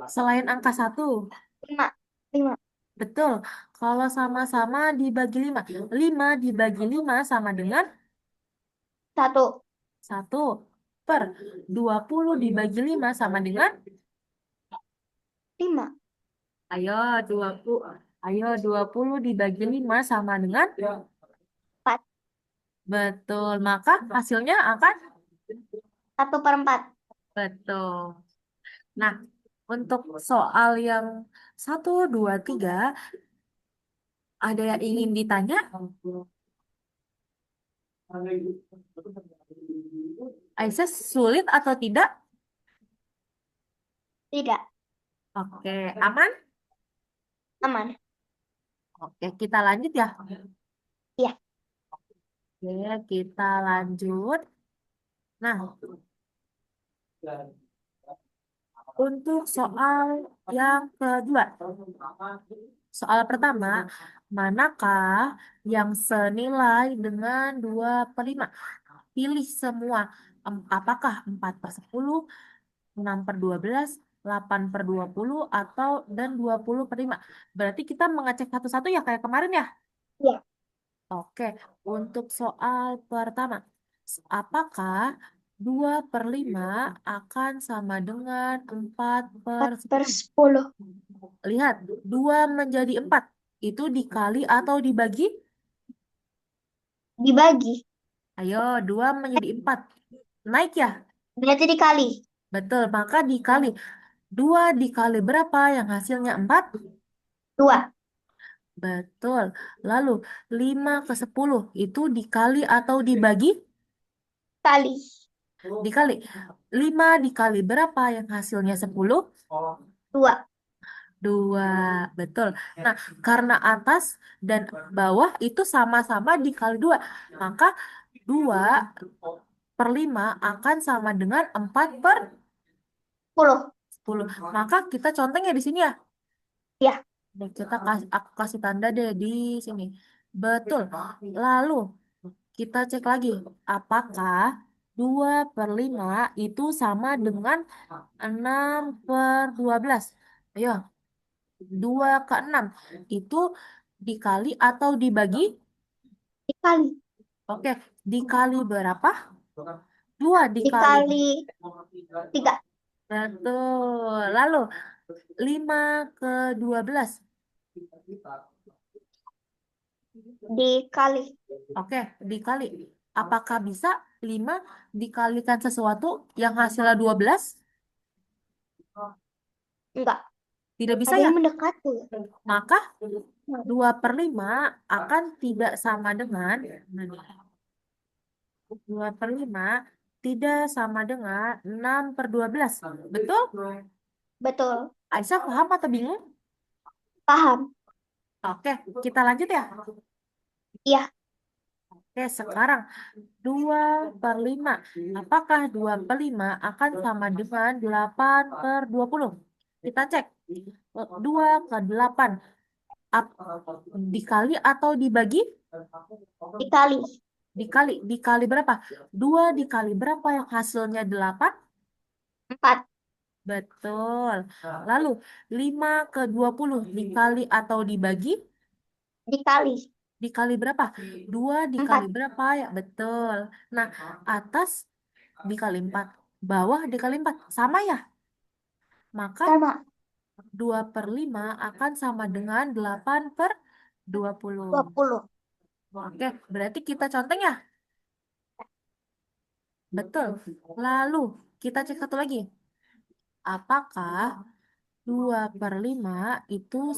Selain angka 1. 5. 5. Betul. Kalau sama-sama dibagi 5. 5 dibagi 5 sama dengan 1. 1 per 20 dibagi 5 sama dengan, 5. ayo 20. Ayo 20 dibagi 5 sama dengan, 4. betul. Maka hasilnya akan 1 per 4. betul. Nah, untuk soal yang 1, 2, 3, ada yang ingin ditanya? Aisyah sulit atau tidak? Tidak. Oke, aman? Aman. Oke, kita lanjut ya. Iya. Oke, kita lanjut. Nah, untuk soal yang kedua. Soal pertama, manakah yang senilai dengan 2/5? Pilih semua. Apakah 4/10, 6/12, 8/20, atau dan 20/5? Berarti kita mengecek satu-satu ya kayak kemarin ya? Iya. Oke, untuk soal pertama, apakah 2/5 akan sama dengan 4 per 4 per 10? 10. Lihat, 2 menjadi 4. Itu dikali atau dibagi? Dibagi. Ayo, 2 menjadi 4. Naik ya? Berarti dikali. Betul, maka dikali. 2 dikali berapa yang hasilnya 4? 2. Betul. Lalu, 5/10 itu dikali atau dibagi? Kali. Dikali. 5 dikali berapa yang hasilnya 10? 2. 2. Betul. Nah, karena atas dan bawah itu sama-sama dikali 2, maka 2/5 akan sama dengan 10. 4/10. Maka kita contohnya di sini ya. Ya. Nih, aku kasih tanda deh di sini. Betul. Lalu kita cek lagi. Apakah 2/5 itu sama dengan 6/12? Ayo, 2/6 itu dikali atau dibagi? Dikali. Oke, dikali berapa? 2 dikali. Dikali 3. Betul. Lalu 5/12. Dikali. Oke, dikali. Apakah bisa 5 dikalikan sesuatu yang hasilnya 12? Enggak. Tidak bisa Ada ya? yang mendekati. Maka 2/5 akan tidak sama dengan 2/5 tidak sama dengan 6/12. Betul? Betul. Aisyah paham atau bingung? Paham. Oke, kita lanjut ya. Iya. Oke, sekarang 2/5. Apakah 2/5 akan sama dengan 8/20? Kita cek. 2/8. Dikali atau dibagi? Dikali. Dikali. Dikali berapa? 2 dikali berapa yang hasilnya 8? 4. Betul. Lalu 5/20 dikali atau dibagi? Dikali. Dikali berapa? 2 dikali 4. berapa ya? Betul. Nah, atas dikali 4, bawah dikali 4. Sama ya? Maka Sama. 2/5 akan sama dengan 8/20. 20. Oke, berarti kita contoh ya? Betul. Lalu, kita cek satu lagi. Apakah 2/5 itu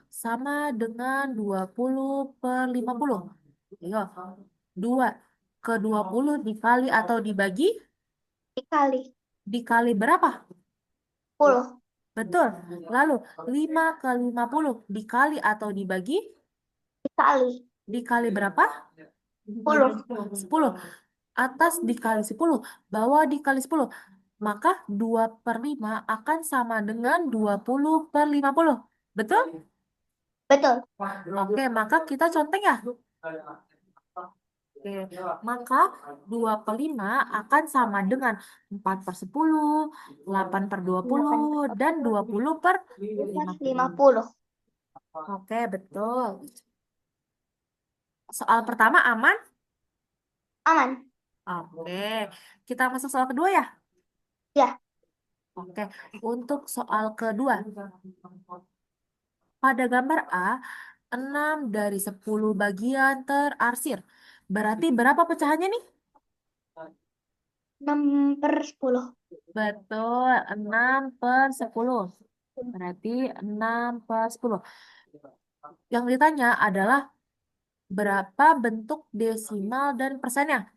sama dengan 20/50? Ayo, 2 ke 20 dikali atau dibagi? Dikali. Dikali berapa? 10. Betul. Lalu 5/50 dikali atau dibagi? Dikali. Dikali berapa? 10. 10. Atas dikali 10, bawah dikali 10. Maka 2/5 akan sama dengan 20/50. Betul? Betul. Oke, maka kita contoh ya. Oke, maka 2/5 akan sama dengan 4/10, 8/20, 8 dan per 20/50. 50. Oke, betul. Soal pertama aman? Aman. Oke, kita masuk soal kedua ya? Ya. Oke, untuk soal kedua. Pada gambar A, 6 dari 10 bagian terarsir. Berarti berapa pecahannya nih? 6 per 10. Betul, 6/10. Berarti 6/10. Yang ditanya adalah berapa bentuk desimal dan persennya?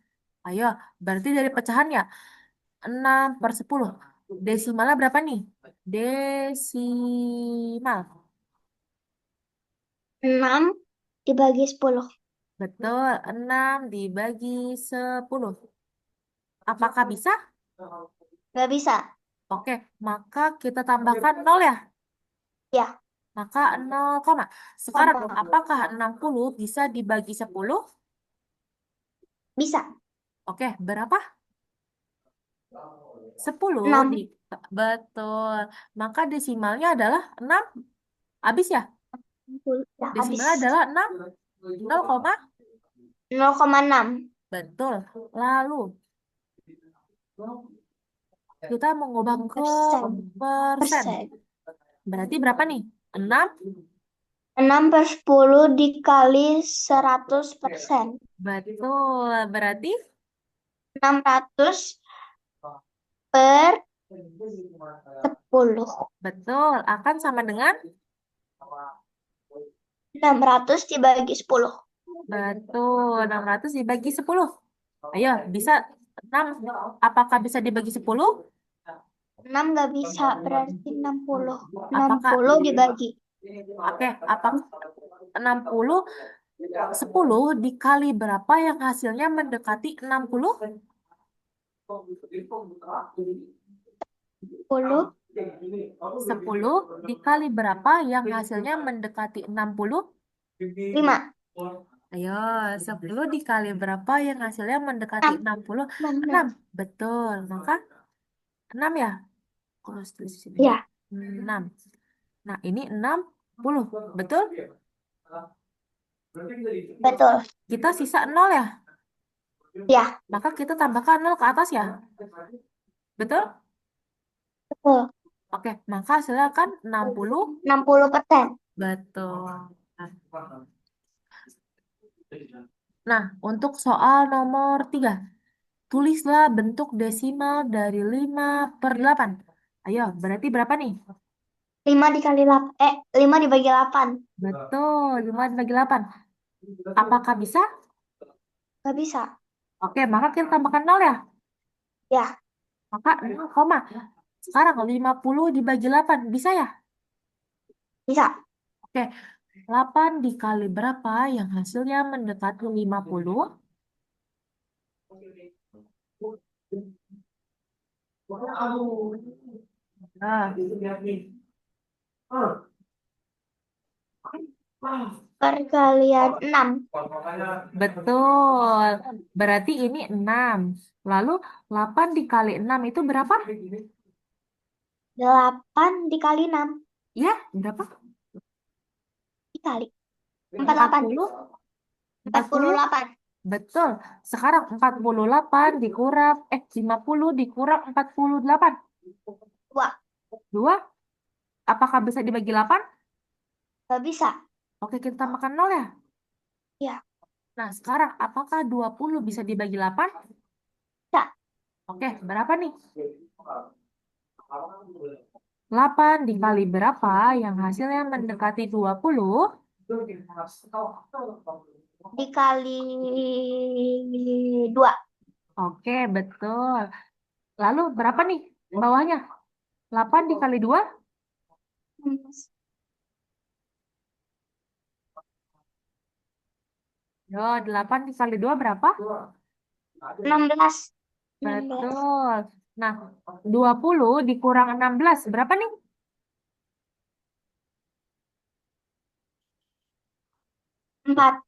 Ayo, berarti dari pecahan ya. 6/10. Desimalnya berapa nih? Desimal. 6 dibagi 10. Betul, 6 dibagi 10. Apakah bisa? Nggak bisa. Oke, maka kita tambahkan 0 ya. Ya, Maka 0, koma. Sekarang, koma. apakah 60 bisa dibagi 10? Bisa. Oke, berapa? 10 di... 6. Betul. Maka desimalnya adalah 6. Habis ya? Ya, habis. Desimalnya adalah 6. 0, koma. 0,6 Betul. Lalu, kita mengubah ke persen. persen. Berarti berapa nih? 6. 6/10 dikali 100%. Betul. Berarti 600 per 10. betul. Akan sama dengan 600 dibagi 10. betul. 600 dibagi 10. Ayo, bisa 6. Apakah bisa dibagi 10? 6 nggak bisa, berarti 60. Apakah 60 dibagi. Oke, apa 60 10 dikali berapa yang hasilnya mendekati 60? 10. 10 dikali berapa yang hasilnya mendekati 60? 5. Ayo, 10 dikali berapa yang hasilnya mendekati 6. 60? 6. 6. Betul. Maka 6 ya? Terus tulis di sini. Ya, 6. Nah, ini 60. Betul? betul. Kita sisa 0 ya? Ya, Maka kita tambahkan 0 ke atas ya? Betul? betul. Oke, maka hasilnya kan 60. 60%. Betul. Nah, untuk soal nomor 3. Tulislah bentuk desimal dari 5/8. Ayo, berarti berapa nih? 5 dikali 8. 5 dibagi 8. Betul, 5 dibagi 8. Apakah bisa? Nggak bisa. Oke, maka kita tambahkan 0 ya? Ya, Maka 0, koma. Sekarang 50 dibagi 8. Bisa ya? bisa. Oke, 8 dikali berapa yang hasilnya mendekati 50? Nah, Perkalian 6. betul. Berarti ini 6. Lalu 8 dikali 6 itu berapa? 8 dikali 6. Iya, berapa? Dikali. 48. 40? 40? 48. Betul. Sekarang 48 dikurang 50 dikurang 48. 2. 2. Apakah bisa dibagi 8? Nggak bisa. Oke, kita tambahkan 0 ya. Ya, Nah, sekarang apakah 20 bisa dibagi 8? bisa. Oke, berapa nih? 8 dikali berapa yang hasilnya mendekati 20? Dikali 2. Oke, betul. Lalu berapa nih bawahnya? 8 dikali 2? Yo, 8 dikali 2 berapa? 16. 16. Betul. Nah, 20 dikurang 16 berapa nih? 4.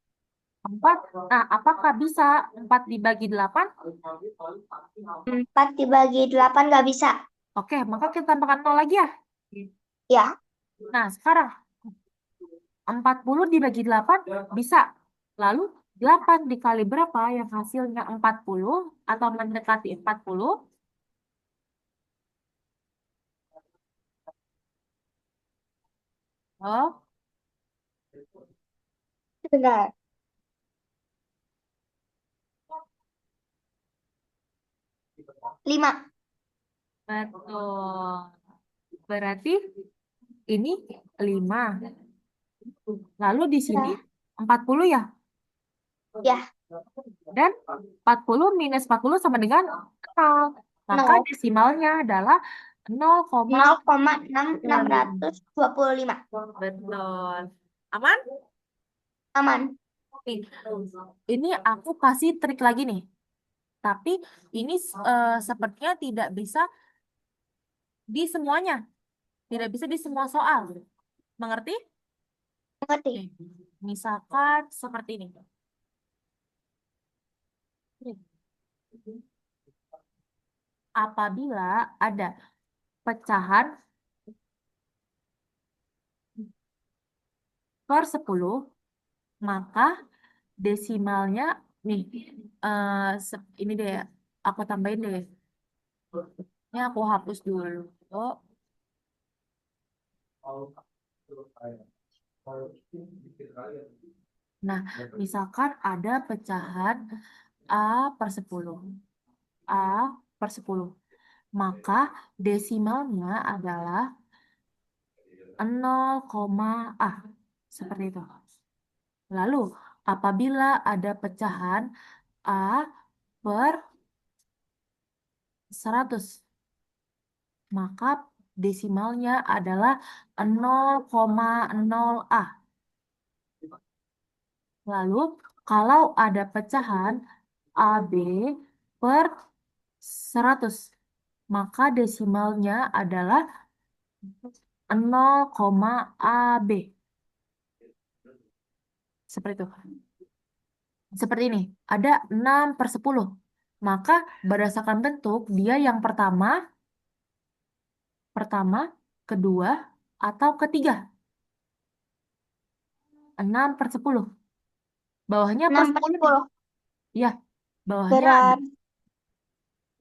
4. Nah, apakah bisa 4 dibagi 8? 4 dibagi 8 nggak bisa. Oke, maka kita tambahkan 0 lagi ya. Ya, Nah, sekarang 40 dibagi 8 bisa. Lalu 8 dikali berapa yang hasilnya 40 atau mendekati 40? Oh, benar. 5. betul. Berarti ini 5. Lalu di sini Ya, 40 ya. Ya, Dan 40 minus 40 sama dengan 0. Maka 0. desimalnya adalah 0,625. 0,6625. Betul. Aman? Aman. Nih, ini aku kasih trik lagi nih. Tapi ini sepertinya tidak bisa di semuanya. Tidak bisa di semua soal. Mengerti? Mengerti? Oke. Misalkan seperti ini. Apabila ada pecahan per 10, maka desimalnya nih ini deh aku tambahin deh. Ini aku hapus dulu. Nah, misalkan ada pecahan A per 10. A per 10. Maka desimalnya adalah 0, A. Seperti itu. Lalu, apabila ada pecahan A per 100, maka desimalnya adalah 0,0A. Lalu, kalau ada pecahan AB per 100, maka desimalnya adalah 0,AB. Seperti itu. Seperti ini, ada 6 per 10. Maka berdasarkan bentuk, dia yang pertama, kedua, atau ketiga. 6 per 10. Bawahnya per 6 per 10 nih. 10. Ya, bawahnya ada. Berat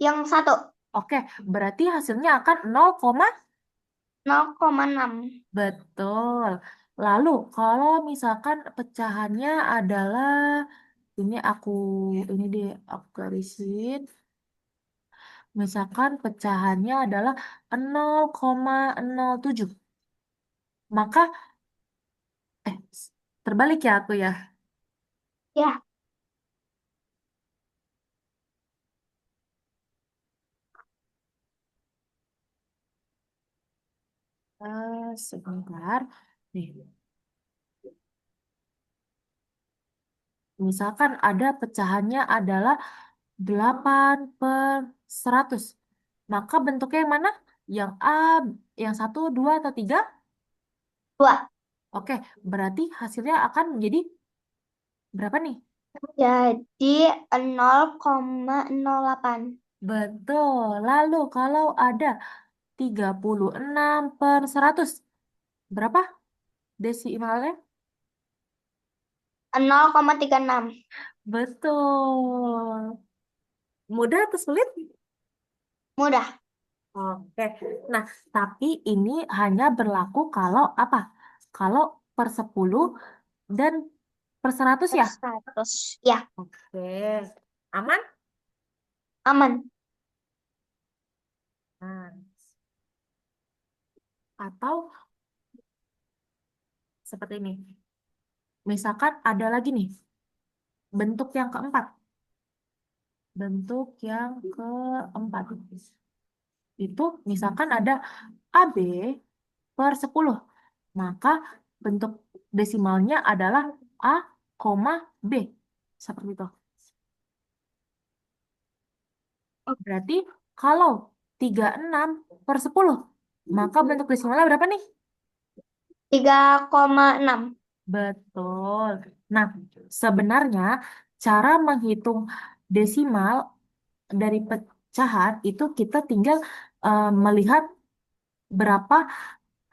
yang 1. Oke, berarti hasilnya akan 0, 0,6. betul. Lalu, kalau misalkan pecahannya adalah, ini deh, aku garisin. Misalkan pecahannya adalah 0,07. Maka, terbalik ya aku ya. Ya, Sebentar. Nih, misalkan ada pecahannya adalah 8 per 100. Maka bentuknya yang mana? Yang A, yang 1, 2, atau 3? 2. Oke, berarti hasilnya akan menjadi berapa nih? Jadi 0,08. Betul. Lalu kalau ada 36 per 100, berapa desimalnya? 0,36. Betul. Mudah atau sulit? Mudah. Oke. Nah, tapi ini hanya berlaku kalau apa? Kalau per 10 dan per 100 Per ya? 100. Ya, Oke. Aman? aman. Nah, atau seperti ini. Misalkan ada lagi nih, bentuk yang keempat. Bentuk yang keempat. Itu misalkan ada AB per 10. Maka bentuk desimalnya adalah A, B. Seperti itu. Berarti kalau 36 per 10, maka bentuk desimalnya berapa nih? 3,6. Betul. Nah, sebenarnya cara menghitung desimal dari pecahan itu kita tinggal melihat berapa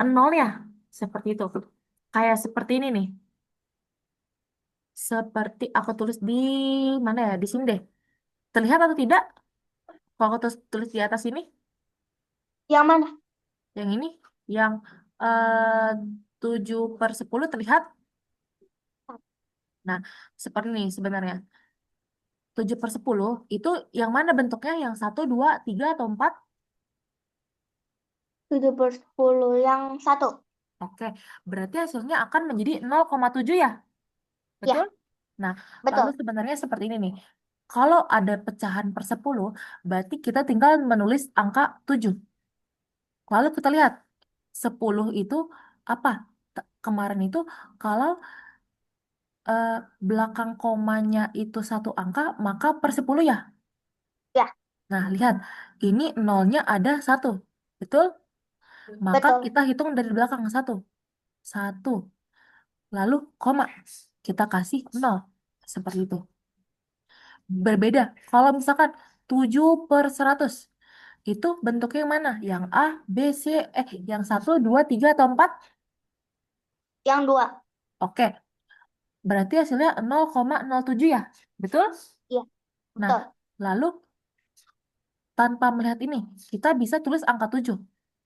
nolnya. Seperti itu. Kayak seperti ini nih. Seperti aku tulis di mana ya? Di sini deh. Terlihat atau tidak? Kalau aku tulis di atas ini, Yang mana? yang ini, yang eh, 7 per 10 terlihat. Nah, seperti ini sebenarnya. 7 per 10 itu yang mana bentuknya? Yang 1, 2, 3, atau 4? 7 per 10. Yang 1. Oke, berarti hasilnya akan menjadi 0,7 ya? Betul? Ya, Nah, lalu Betul. sebenarnya seperti ini nih. Kalau ada pecahan per 10, berarti kita tinggal menulis angka 7. Lalu kita lihat, 10 itu apa? Kemarin itu kalau eh, belakang komanya itu satu angka, maka per 10 ya. Ya, Nah, lihat, ini nolnya ada 1. Betul? Maka betul. kita hitung dari belakang 1. 1. Lalu koma. Kita kasih 0. Seperti itu. Berbeda. Kalau misalkan 7 per 100. Itu bentuknya yang mana? Yang A, B, C, yang 1, 2, 3, atau 4? Yang dua. Oke, berarti hasilnya 0,07 ya? Betul? Iya, Nah, betul. lalu tanpa melihat ini, kita bisa tulis angka 7.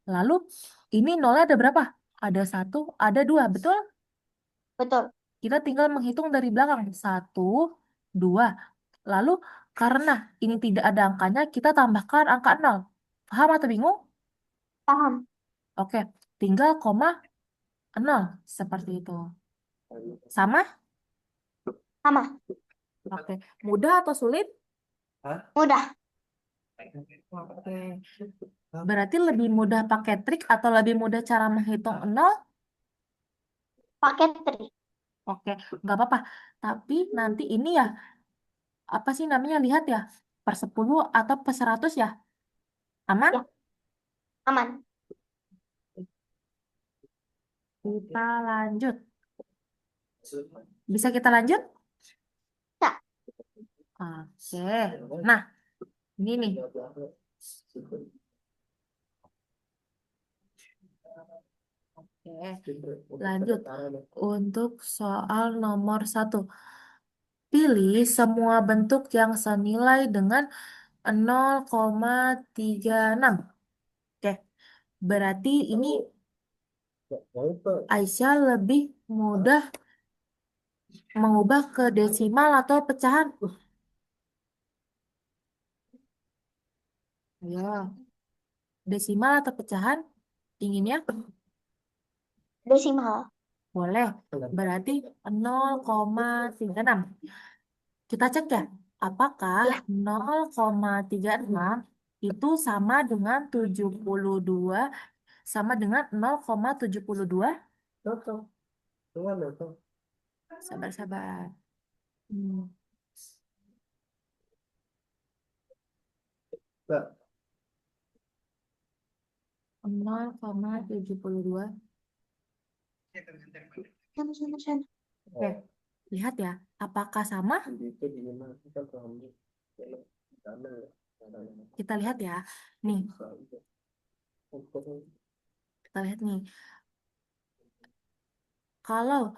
Lalu, ini nolnya ada berapa? Ada 1, ada 2, betul? Betul. Kita tinggal menghitung dari belakang. 1, 2. Lalu, karena ini tidak ada angkanya, kita tambahkan angka 0. Paham atau bingung? Paham. Oke, tinggal koma 0. Seperti itu. Sama? Sama. Oke. Mudah atau sulit? Mudah. Oke. Berarti lebih mudah pakai trik atau lebih mudah cara menghitung 0? Pakai trik. Oke, nggak apa-apa. Tapi nanti ini ya, apa sih namanya, lihat ya, per 10 atau per 100 ya. Aman? Ya, aman. Kita lanjut. Bisa kita lanjut? Ya, Oke. Nah, ini nih. Oke, lanjut. Untuk soal nomor 1. Pilih semua bentuk yang senilai dengan 0,36. Oke, berarti ini Aisyah lebih mudah mengubah ke desimal atau pecahan. Ya, desimal atau pecahan? Inginnya? desimal. Boleh. Berarti 0,36. Kita cek ya, apakah Ya, 0,36 itu sama dengan 0,72? Sabar-sabar. Hmm. 0,72. sana. Oke, lihat ya, apakah sama? Kita lihat ya. Nih, kita lihat nih. Kalau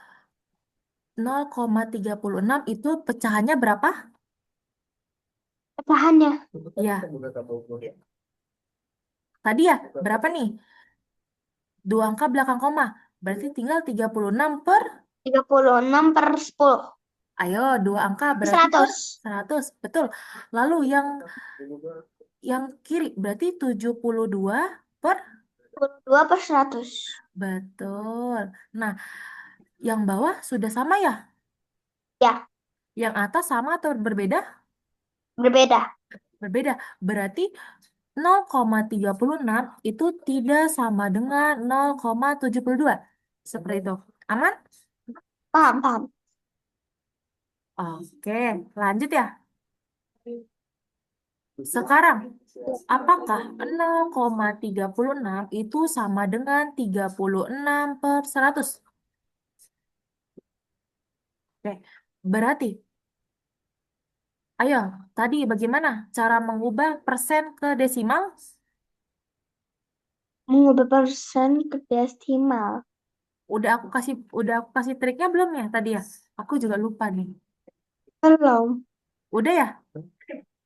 0,36 itu pecahannya berapa? Pecahannya Ya, tadi ya, berapa nih? 2 angka belakang koma. Berarti tinggal 36 per, 36 per 10. ayo, 2 angka berarti per 100. 100. Betul. Lalu yang kiri berarti 72 per, 2 per 100. betul. Nah, yang bawah sudah sama ya? Ya, Yang atas sama atau berbeda? berbeda. Berbeda. Berarti 0,36 itu tidak sama dengan 0,72. Seperti itu. Aman? Paham, paham. Oke, lanjut ya. Sekarang, apakah 0,36 itu sama dengan 36 per 100? Oke, berarti, ayo, tadi bagaimana cara mengubah persen ke desimal? Mengubah persen ke desimal. Udah aku kasih triknya belum ya tadi ya? Aku juga lupa nih. Belum. Udah ya?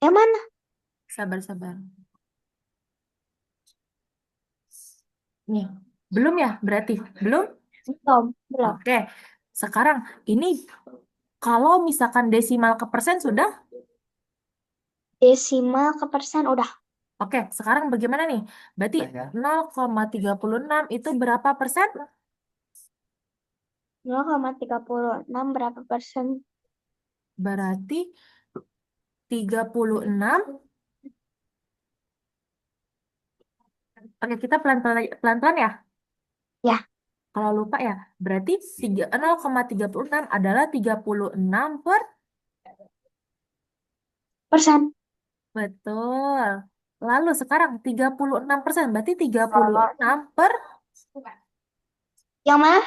Yang mana? Sabar-sabar. Nih, belum ya berarti? Belum? Belum. Belum. Oke. Sekarang ini kalau misalkan desimal ke persen sudah? Desimal ke persen udah. Oke, sekarang bagaimana nih? Berarti 0,36 itu berapa persen? 0,36 berapa persen? berarti 36. Oke, kita pelan-pelan ya. Ya, Kalau lupa ya, berarti 0,36 adalah 36 per. persen. Betul. Lalu sekarang 36%, berarti 36 per. Yang mana?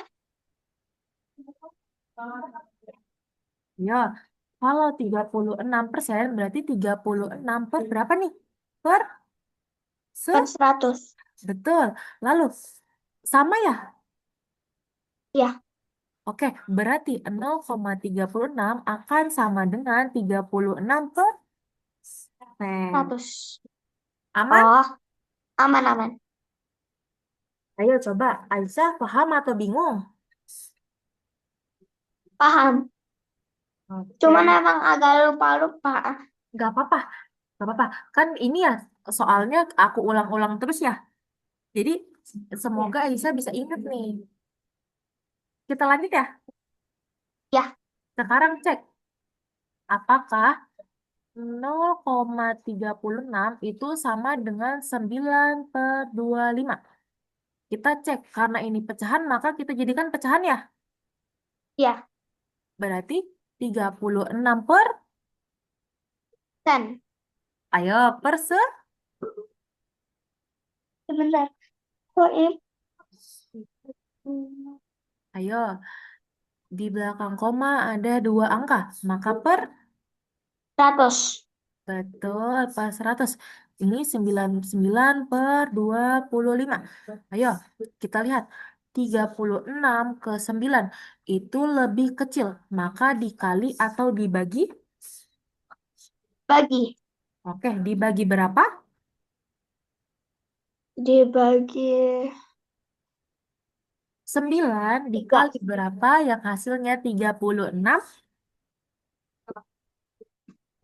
Ya, kalau 36% berarti 36 per berapa nih? Per se. Per 100. Betul. Lalu sama ya? Ya, Oke, berarti 0,36 akan sama dengan 36%. 100. Aman? Oh, aman-aman. Ayo coba, Aisyah paham atau bingung? Paham. Oke, Cuman emang agak lupa-lupa. nggak apa-apa, nggak apa-apa. Kan ini ya, soalnya aku ulang-ulang terus ya. Jadi semoga Aisyah bisa ingat nih. Kita lanjut ya. Ya, Sekarang cek, apakah 0,36 itu sama dengan 9/25? Kita cek, karena ini pecahan, maka kita jadikan pecahan ya. ya. Berarti 36 per, Dan ayo, per se. sebentar. Oh, ini Ayo, di belakang koma ada dua angka, maka per. 100. Betul, pas 100. Ini 99/25. Ayo, kita lihat. 36 ke 9 itu lebih kecil. Maka dikali atau dibagi. Bagi. Oke, dibagi berapa? Dibagi 9 3. dikali berapa yang hasilnya 36?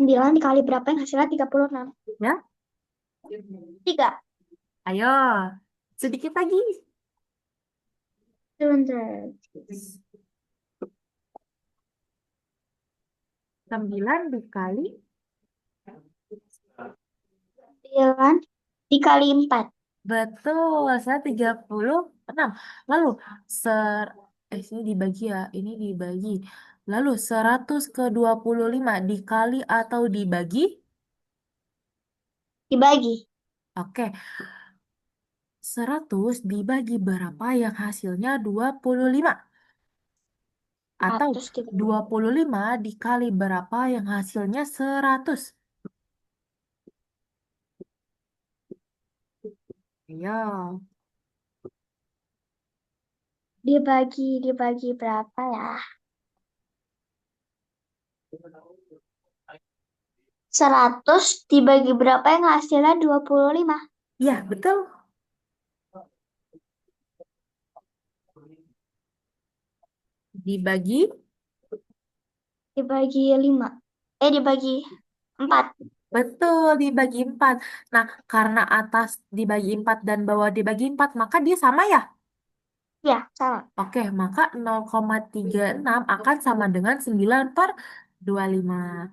9 dikali berapa yang hasilnya 36? Ya, 3. ayo. Sedikit lagi. Sebentar. 9 dikali. 9 dikali 4. Betul, saya 36. Lalu, ser sini dibagi ya, ini dibagi. Lalu, 100 ke 25 dikali atau dibagi? Dibagi. Oke, 100 dibagi berapa yang hasilnya 25? Atau 100 dibagi. 25 dikali berapa yang hasilnya 100? Ayo. Dibagi berapa ya? 100 dibagi berapa yang hasilnya 25? Iya, betul. Dibagi. Dibagi 5. Dibagi 4. Betul, dibagi 4. Nah, karena atas dibagi 4 dan bawah dibagi 4, maka dia sama ya? Ya, sama. Oke, maka 0,36 akan sama dengan 9/25.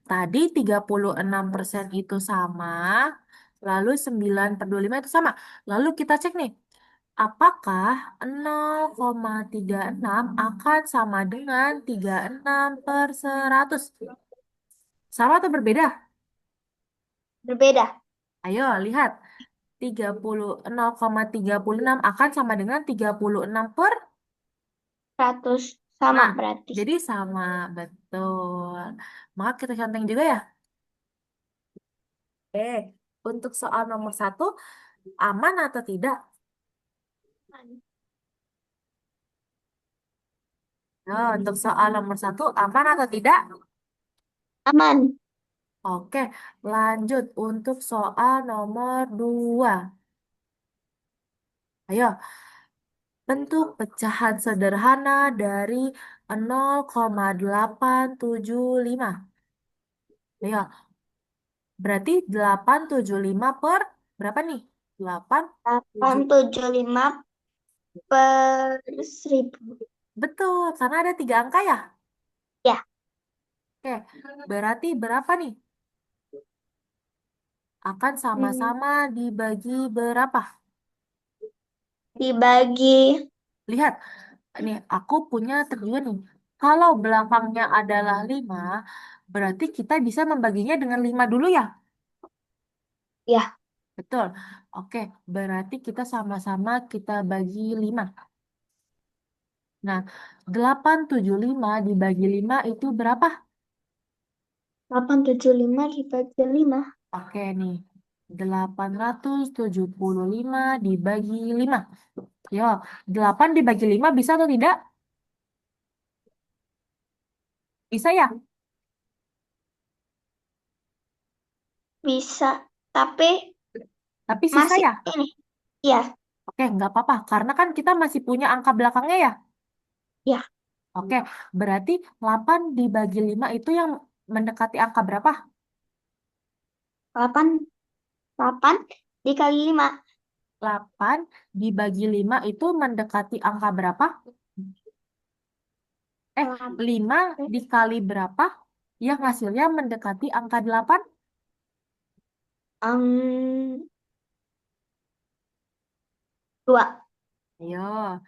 Tadi 36% itu sama, lalu 9/25 itu sama. Lalu kita cek nih, apakah 0,36 akan sama dengan 36/100? Sama atau berbeda? Berbeda. Ayo, lihat. 0,36 akan sama dengan 36 per. 100 sama Nah, berarti. jadi sama, betul. Maka kita conteng juga ya. Untuk soal nomor 1, aman atau tidak? Nah, untuk soal nomor 1, aman atau tidak? Aman. Oke, lanjut untuk soal nomor 2. Ayo, bentuk pecahan sederhana dari 0,875. Ayo, berarti 875 per berapa nih? 8, 7. 875 per 1000. Betul, karena ada 3 angka ya. Ya, Oke, berarti berapa nih? Akan Hmm, sama-sama dibagi berapa? dibagi Lihat, nih aku punya tujuan nih. Kalau belakangnya adalah 5, berarti kita bisa membaginya dengan 5 dulu ya? ya Betul. Oke, berarti kita sama-sama kita bagi 5. Nah, 875 dibagi 5 itu berapa? 875 dibagi 5. Oke nih, 875 dibagi 5. Yo, 8 dibagi 5 bisa atau tidak? Bisa ya? Bisa, tapi Tapi sisa masih ya? ini. Ya, Oke, nggak apa-apa. Karena kan kita masih punya angka belakangnya ya. ya. Oke, berarti 8 dibagi 5 itu yang mendekati angka berapa? 8 8 dikali 5. 8 dibagi 5 itu mendekati angka berapa? 5 dikali berapa yang hasilnya mendekati angka 8? Um, 2. Ayo,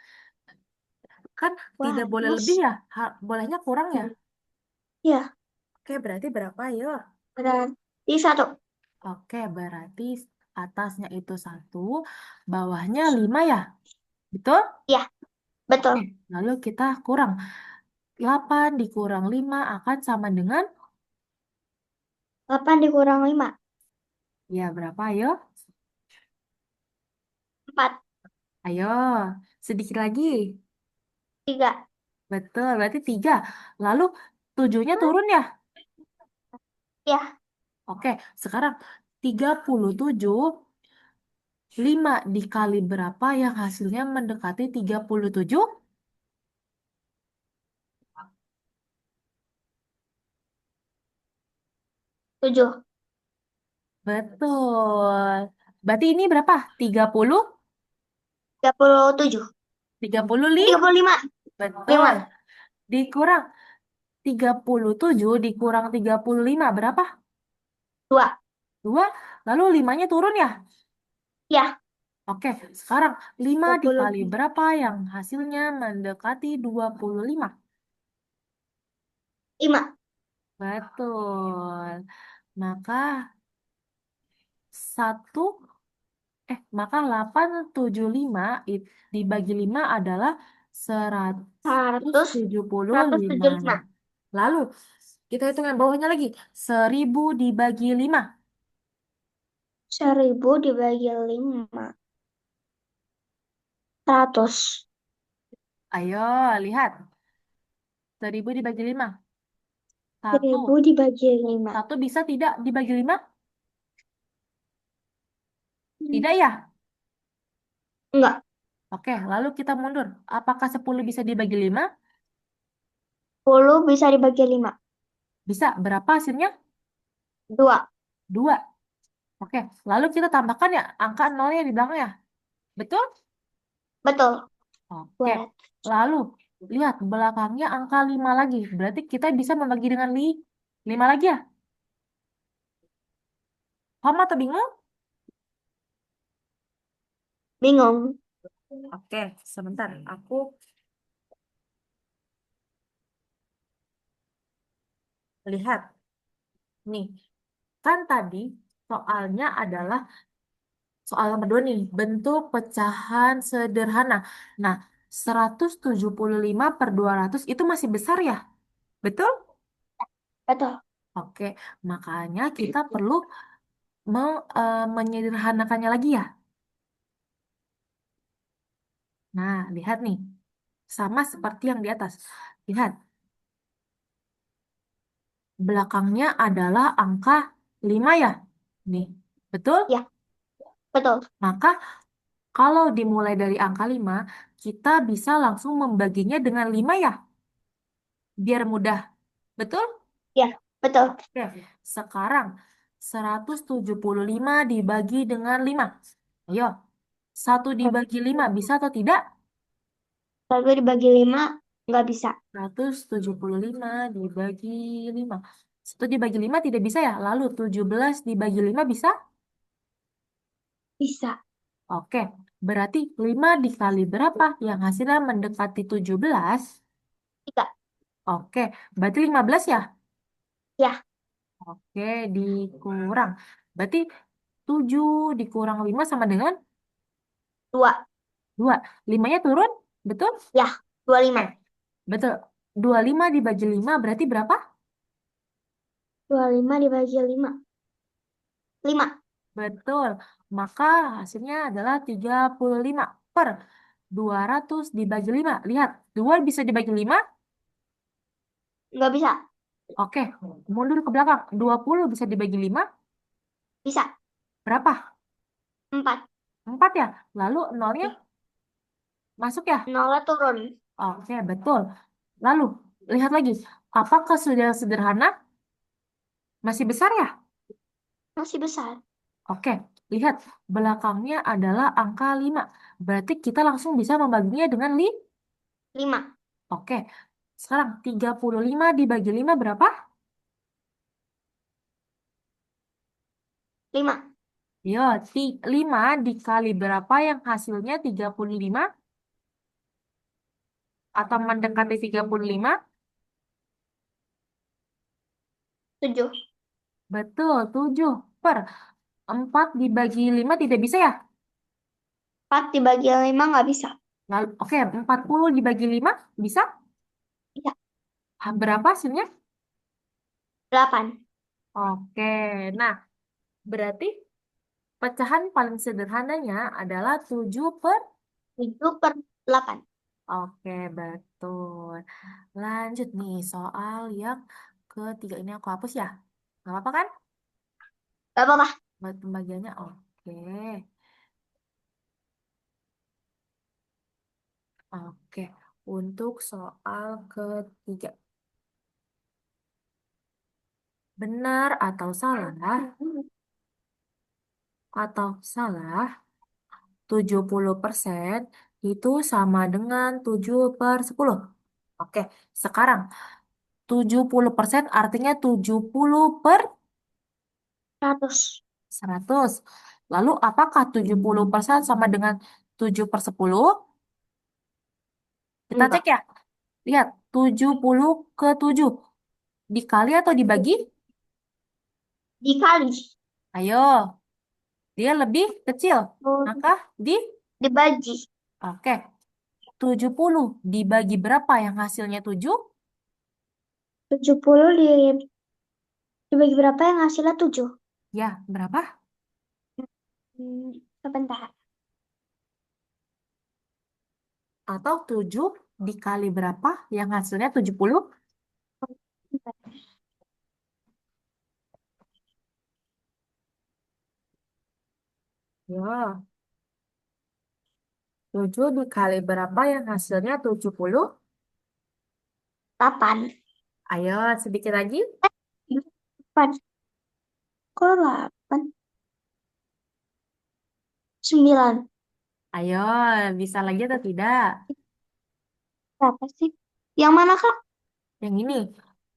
kan Wah, tidak boleh lebih mas. ya? Bolehnya kurang ya? Ya, Oke, berarti berapa? Ayo. berarti 1. Oke, berarti atasnya itu 1, bawahnya 5 ya? Betul? Ya, Oke, betul. lalu kita kurang. 8 dikurang 5 akan sama dengan, 8 dikurang 5. ya berapa? Ayo. 4. Ayo, sedikit lagi. 3. Betul, berarti 3. Lalu 7-nya turun ya? Ya, Oke, sekarang 37, 5 dikali berapa yang hasilnya mendekati 37? 7. Betul. Berarti ini berapa? 30? 37. 30 35. Betul. 5. Dikurang 37 dikurang 35 berapa? 2. 2. Lalu 5-nya turun ya? Ya, Oke, sekarang 5 dikali 35. berapa yang hasilnya mendekati 25? 5. Betul. Maka satu maka 875 dibagi 5 adalah seratus 100. tujuh puluh lima. 175. Lalu kita hitung yang bawahnya lagi. 1000 dibagi 5. 1000 dibagi 5. 100. Ayo lihat. 1000 dibagi 5. 1000 Satu. dibagi 5. Satu bisa tidak dibagi 5? Tidak ya? Enggak. Oke, lalu kita mundur. Apakah 10 bisa dibagi 5? 10 bisa dibagi 5. Bisa. Berapa hasilnya? 2. 2. Oke, lalu kita tambahkan ya angka nolnya di belakang ya. Betul? Betul. Oke, 200. lalu lihat belakangnya angka 5 lagi. Berarti kita bisa membagi dengan 5 lagi ya? Paham atau bingung? Bingung. Oke, sebentar. Aku lihat. Nih, kan tadi soalnya adalah soal nomor 2 nih, bentuk pecahan sederhana. Nah, 175 per 200 itu masih besar ya? Betul? Betul. Oke, makanya kita perlu menyederhanakannya lagi ya. Nah, lihat nih. Sama seperti yang di atas. Lihat, belakangnya adalah angka 5 ya. Nih, betul? Ya, betul. Maka kalau dimulai dari angka 5, kita bisa langsung membaginya dengan 5 ya. Biar mudah. Betul? Ya, betul. Oke, sekarang 175 dibagi dengan 5. Ayo, 1 dibagi 5 bisa atau tidak? 1 dibagi 5. Nggak bisa. 175 dibagi 5. 1 dibagi 5 tidak bisa ya? Lalu 17 dibagi 5 bisa? Bisa. Oke, berarti 5 dikali berapa yang hasilnya mendekati 17? 3. Oke, berarti 15 ya? Ya, Oke, dikurang. Berarti 7 dikurang 5 sama dengan 2. 2. 5-nya turun? Betul? Ya, Oke, 25. betul. 25 dibagi 5 berarti berapa? 25 dibagi 5. 5. Betul. Maka hasilnya adalah 35 per 200 dibagi 5. Lihat, 2 bisa dibagi 5. Nggak bisa. Oke, mundur ke belakang. 20 bisa dibagi 5. Bisa. Berapa? 4. 4 ya? Lalu nolnya masuk ya? Nolnya turun. Oke, betul. Lalu, lihat lagi. Apakah sudah sederhana? Masih besar ya? Masih besar. Oke, lihat. Belakangnya adalah angka 5. Berarti kita langsung bisa membaginya dengan 5. 5. Oke, sekarang 35 dibagi 5 berapa? 5. Yo, 5 dikali berapa yang hasilnya 35? Atau mendekati 35? 7. Betul, 7 per 4 dibagi 5 tidak bisa ya? 4 dibagi 5 nggak bisa. Lalu, oke, 40 dibagi 5 bisa? Bisa. Berapa hasilnya? 8. Oke, nah berarti pecahan paling sederhananya adalah 7 per... 7 per 8. Oke, betul. Lanjut nih, soal yang ketiga ini aku hapus ya. Gak apa-apa kan? Gak apa-apa. Buat pembagiannya, oke. Oke, untuk soal ketiga. Benar atau salah, 70% itu sama dengan 7 per 10. Oke, sekarang 70% artinya 70 per 100. 100. Lalu apakah 70% sama dengan 7 per 10? Kita cek Enggak. ya. Lihat, 70 ke 7. Dikali atau dibagi? Dikali. Ayo, dia lebih kecil. Oh, Maka di... dibagi. Oke, 70 dibagi berapa yang hasilnya 7? 70 dibagi berapa yang hasilnya 7? Ya, berapa? Sebentar. Atau 7 dikali berapa yang hasilnya 70? Ya, 7 dikali berapa yang hasilnya 70? 8. Ayo, sedikit lagi. 8. Kok 8? 9. Ayo, bisa lagi atau tidak? Berapa sih? Yang mana, Kak? Yang ini,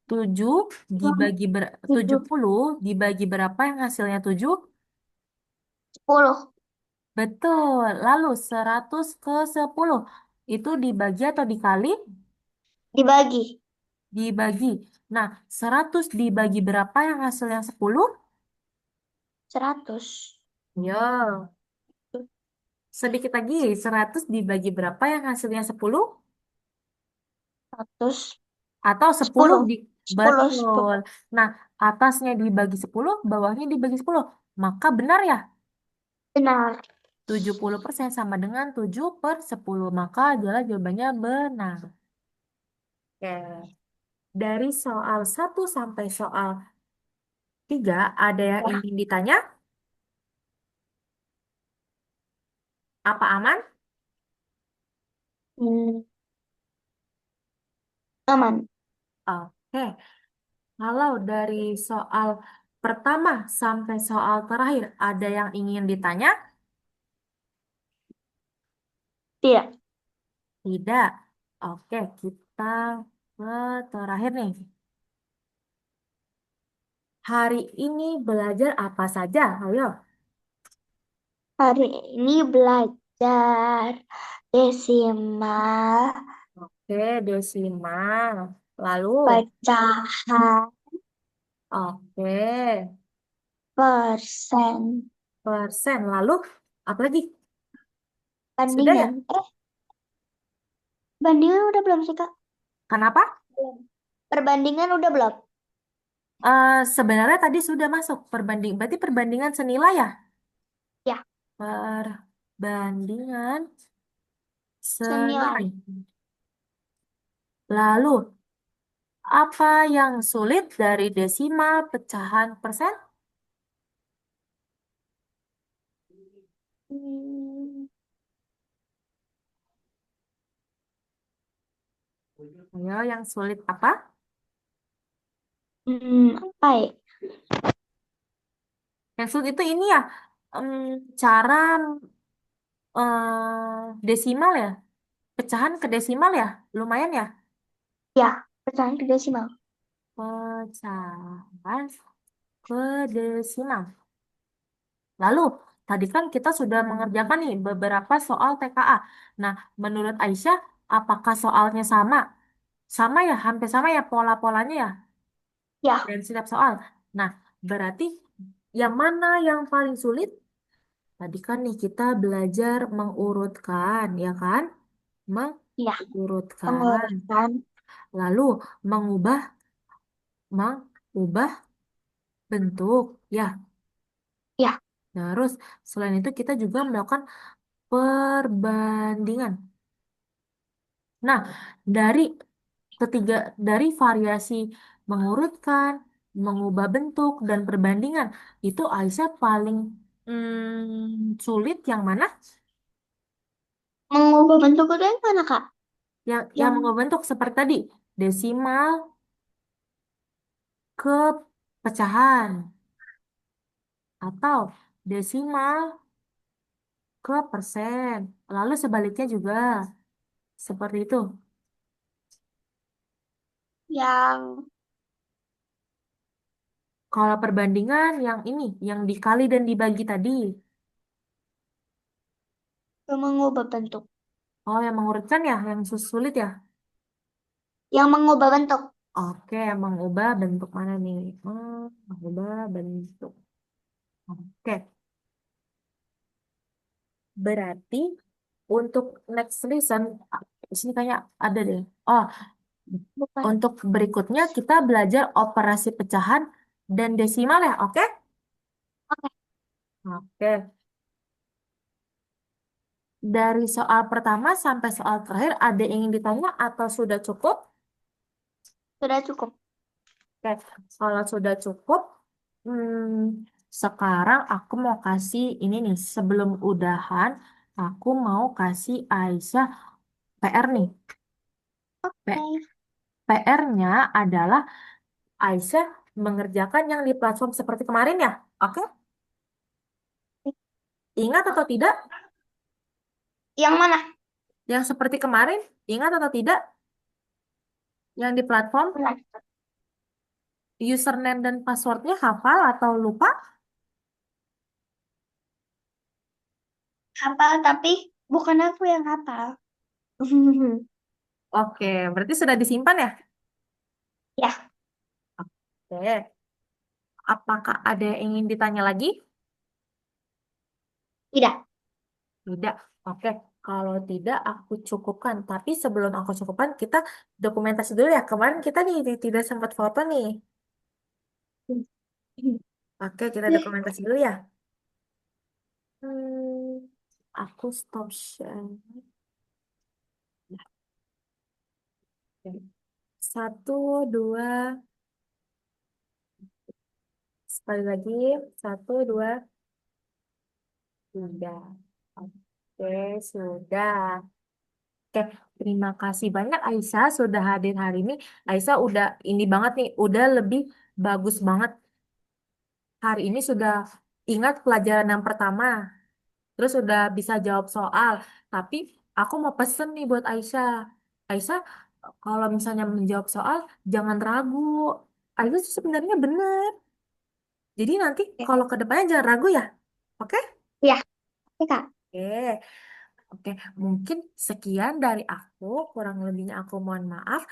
7 Yang dibagi 7. 70 dibagi berapa yang hasilnya 7? 10. Betul. Lalu 100 ke 10. Itu dibagi atau dikali? Dibagi. Dibagi. Nah, 100 dibagi berapa yang hasilnya 10? 100. Yo, sedikit lagi. 100 dibagi berapa yang hasilnya 10? 100. Atau 10 10. di... 10. Betul. Nah, atasnya dibagi 10, bawahnya dibagi 10. Maka benar ya? Benar. 70% sama dengan 7 per 10. Maka adalah jawabannya benar. Oke. Dari soal 1 sampai soal 3, ada yang Ya. ingin ditanya? Apa aman? Hmm, aman. Oke. Kalau dari soal pertama sampai soal terakhir, ada yang ingin ditanya? Tidak. Tidak. Oke, kita kita ke terakhir nih. Hari ini belajar apa saja? Ayo. Hari ini belajar desimal, Oke, desimal. Lalu, pecahan, oke, persen, persen. Lalu, apa lagi? Sudah ya? bandingan. Bandingan udah belum sih, Kak? Kenapa? Belum. Perbandingan udah belum? Sebenarnya tadi sudah masuk berarti perbandingan senilai ya? Ya, Perbandingan senilai. senilai. Lalu, apa yang sulit dari desimal pecahan persen? Hmm, Ayo, yang sulit apa? apa ya? Yang sulit itu ini ya, cara desimal ya, pecahan ke desimal ya, lumayan ya. Ya, pecahan ke desimal. Pecahan ke desimal. Lalu, tadi kan kita sudah mengerjakan nih beberapa soal TKA. Nah, menurut Aisyah, apakah soalnya sama? Sama ya, hampir sama ya pola-polanya ya, Ya, dan setiap soal. Nah, berarti yang mana yang paling sulit? Tadi kan nih kita belajar mengurutkan, ya kan? ya, Mengurutkan. pengurusan. Lalu mengubah bentuk, ya. Ya, Terus selain itu kita juga melakukan perbandingan. Nah, dari ketiga dari variasi mengurutkan, mengubah bentuk dan perbandingan itu Aisyah paling sulit yang mana? mengubah bentuk itu yang mana, Kak? Yang Yang mengubah bentuk seperti tadi, desimal ke pecahan atau desimal ke persen. Lalu sebaliknya juga seperti itu. yang Kalau perbandingan yang ini, yang dikali dan dibagi tadi. mengubah bentuk. Oh, yang mengurutkan ya, yang sulit ya. Yang mengubah bentuk. Oke, mengubah bentuk mana nih? Mengubah bentuk. Oke, berarti untuk next lesson, di sini kayak ada deh. Oh, Bukan. untuk berikutnya kita belajar operasi pecahan dan desimal ya, oke? Oke, Oke. Dari soal pertama sampai soal terakhir, ada yang ingin ditanya atau sudah cukup? sudah cukup. Oke, kalau sudah cukup, sekarang aku mau kasih ini nih, sebelum udahan, aku mau kasih Aisyah PR nih. Oke. PR-nya adalah Aisyah mengerjakan yang di platform seperti kemarin ya. Oke, ingat atau tidak? Yang mana? Yang seperti kemarin, ingat atau tidak? Yang di platform, Benar. username dan passwordnya hafal atau lupa? Hafal, tapi bukan aku yang hafal. Oke, berarti sudah disimpan ya? Ya, Oke. Apakah ada yang ingin ditanya lagi? tidak. Tidak. Oke. Kalau tidak, aku cukupkan. Tapi sebelum aku cukupkan, kita dokumentasi dulu ya. Kemarin kita nih tidak sempat foto nih. Oke, kita dokumentasi dulu ya. Hmm, aku stop share. Oke. Satu, dua, sekali lagi. Satu, dua, tiga. Oke, sudah. Oke, terima kasih banyak Aisyah sudah hadir hari ini. Aisyah udah ini banget nih, udah lebih bagus banget. Hari ini sudah ingat pelajaran yang pertama, terus udah bisa jawab soal. Tapi aku mau pesen nih buat Aisyah. Aisyah kalau misalnya menjawab soal, jangan ragu. Itu sebenarnya benar. Jadi nanti kalau ke depannya jangan ragu ya. Oke? Ya, oke Kak. Oke. Oke, mungkin sekian dari aku. Kurang lebihnya aku mohon maaf.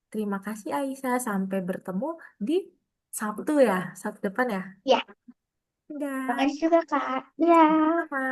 Terima kasih Aisyah. Sampai bertemu di Sabtu ya. Sabtu depan ya. Ya, Dah. makasih juga Kak. Ya. Sama.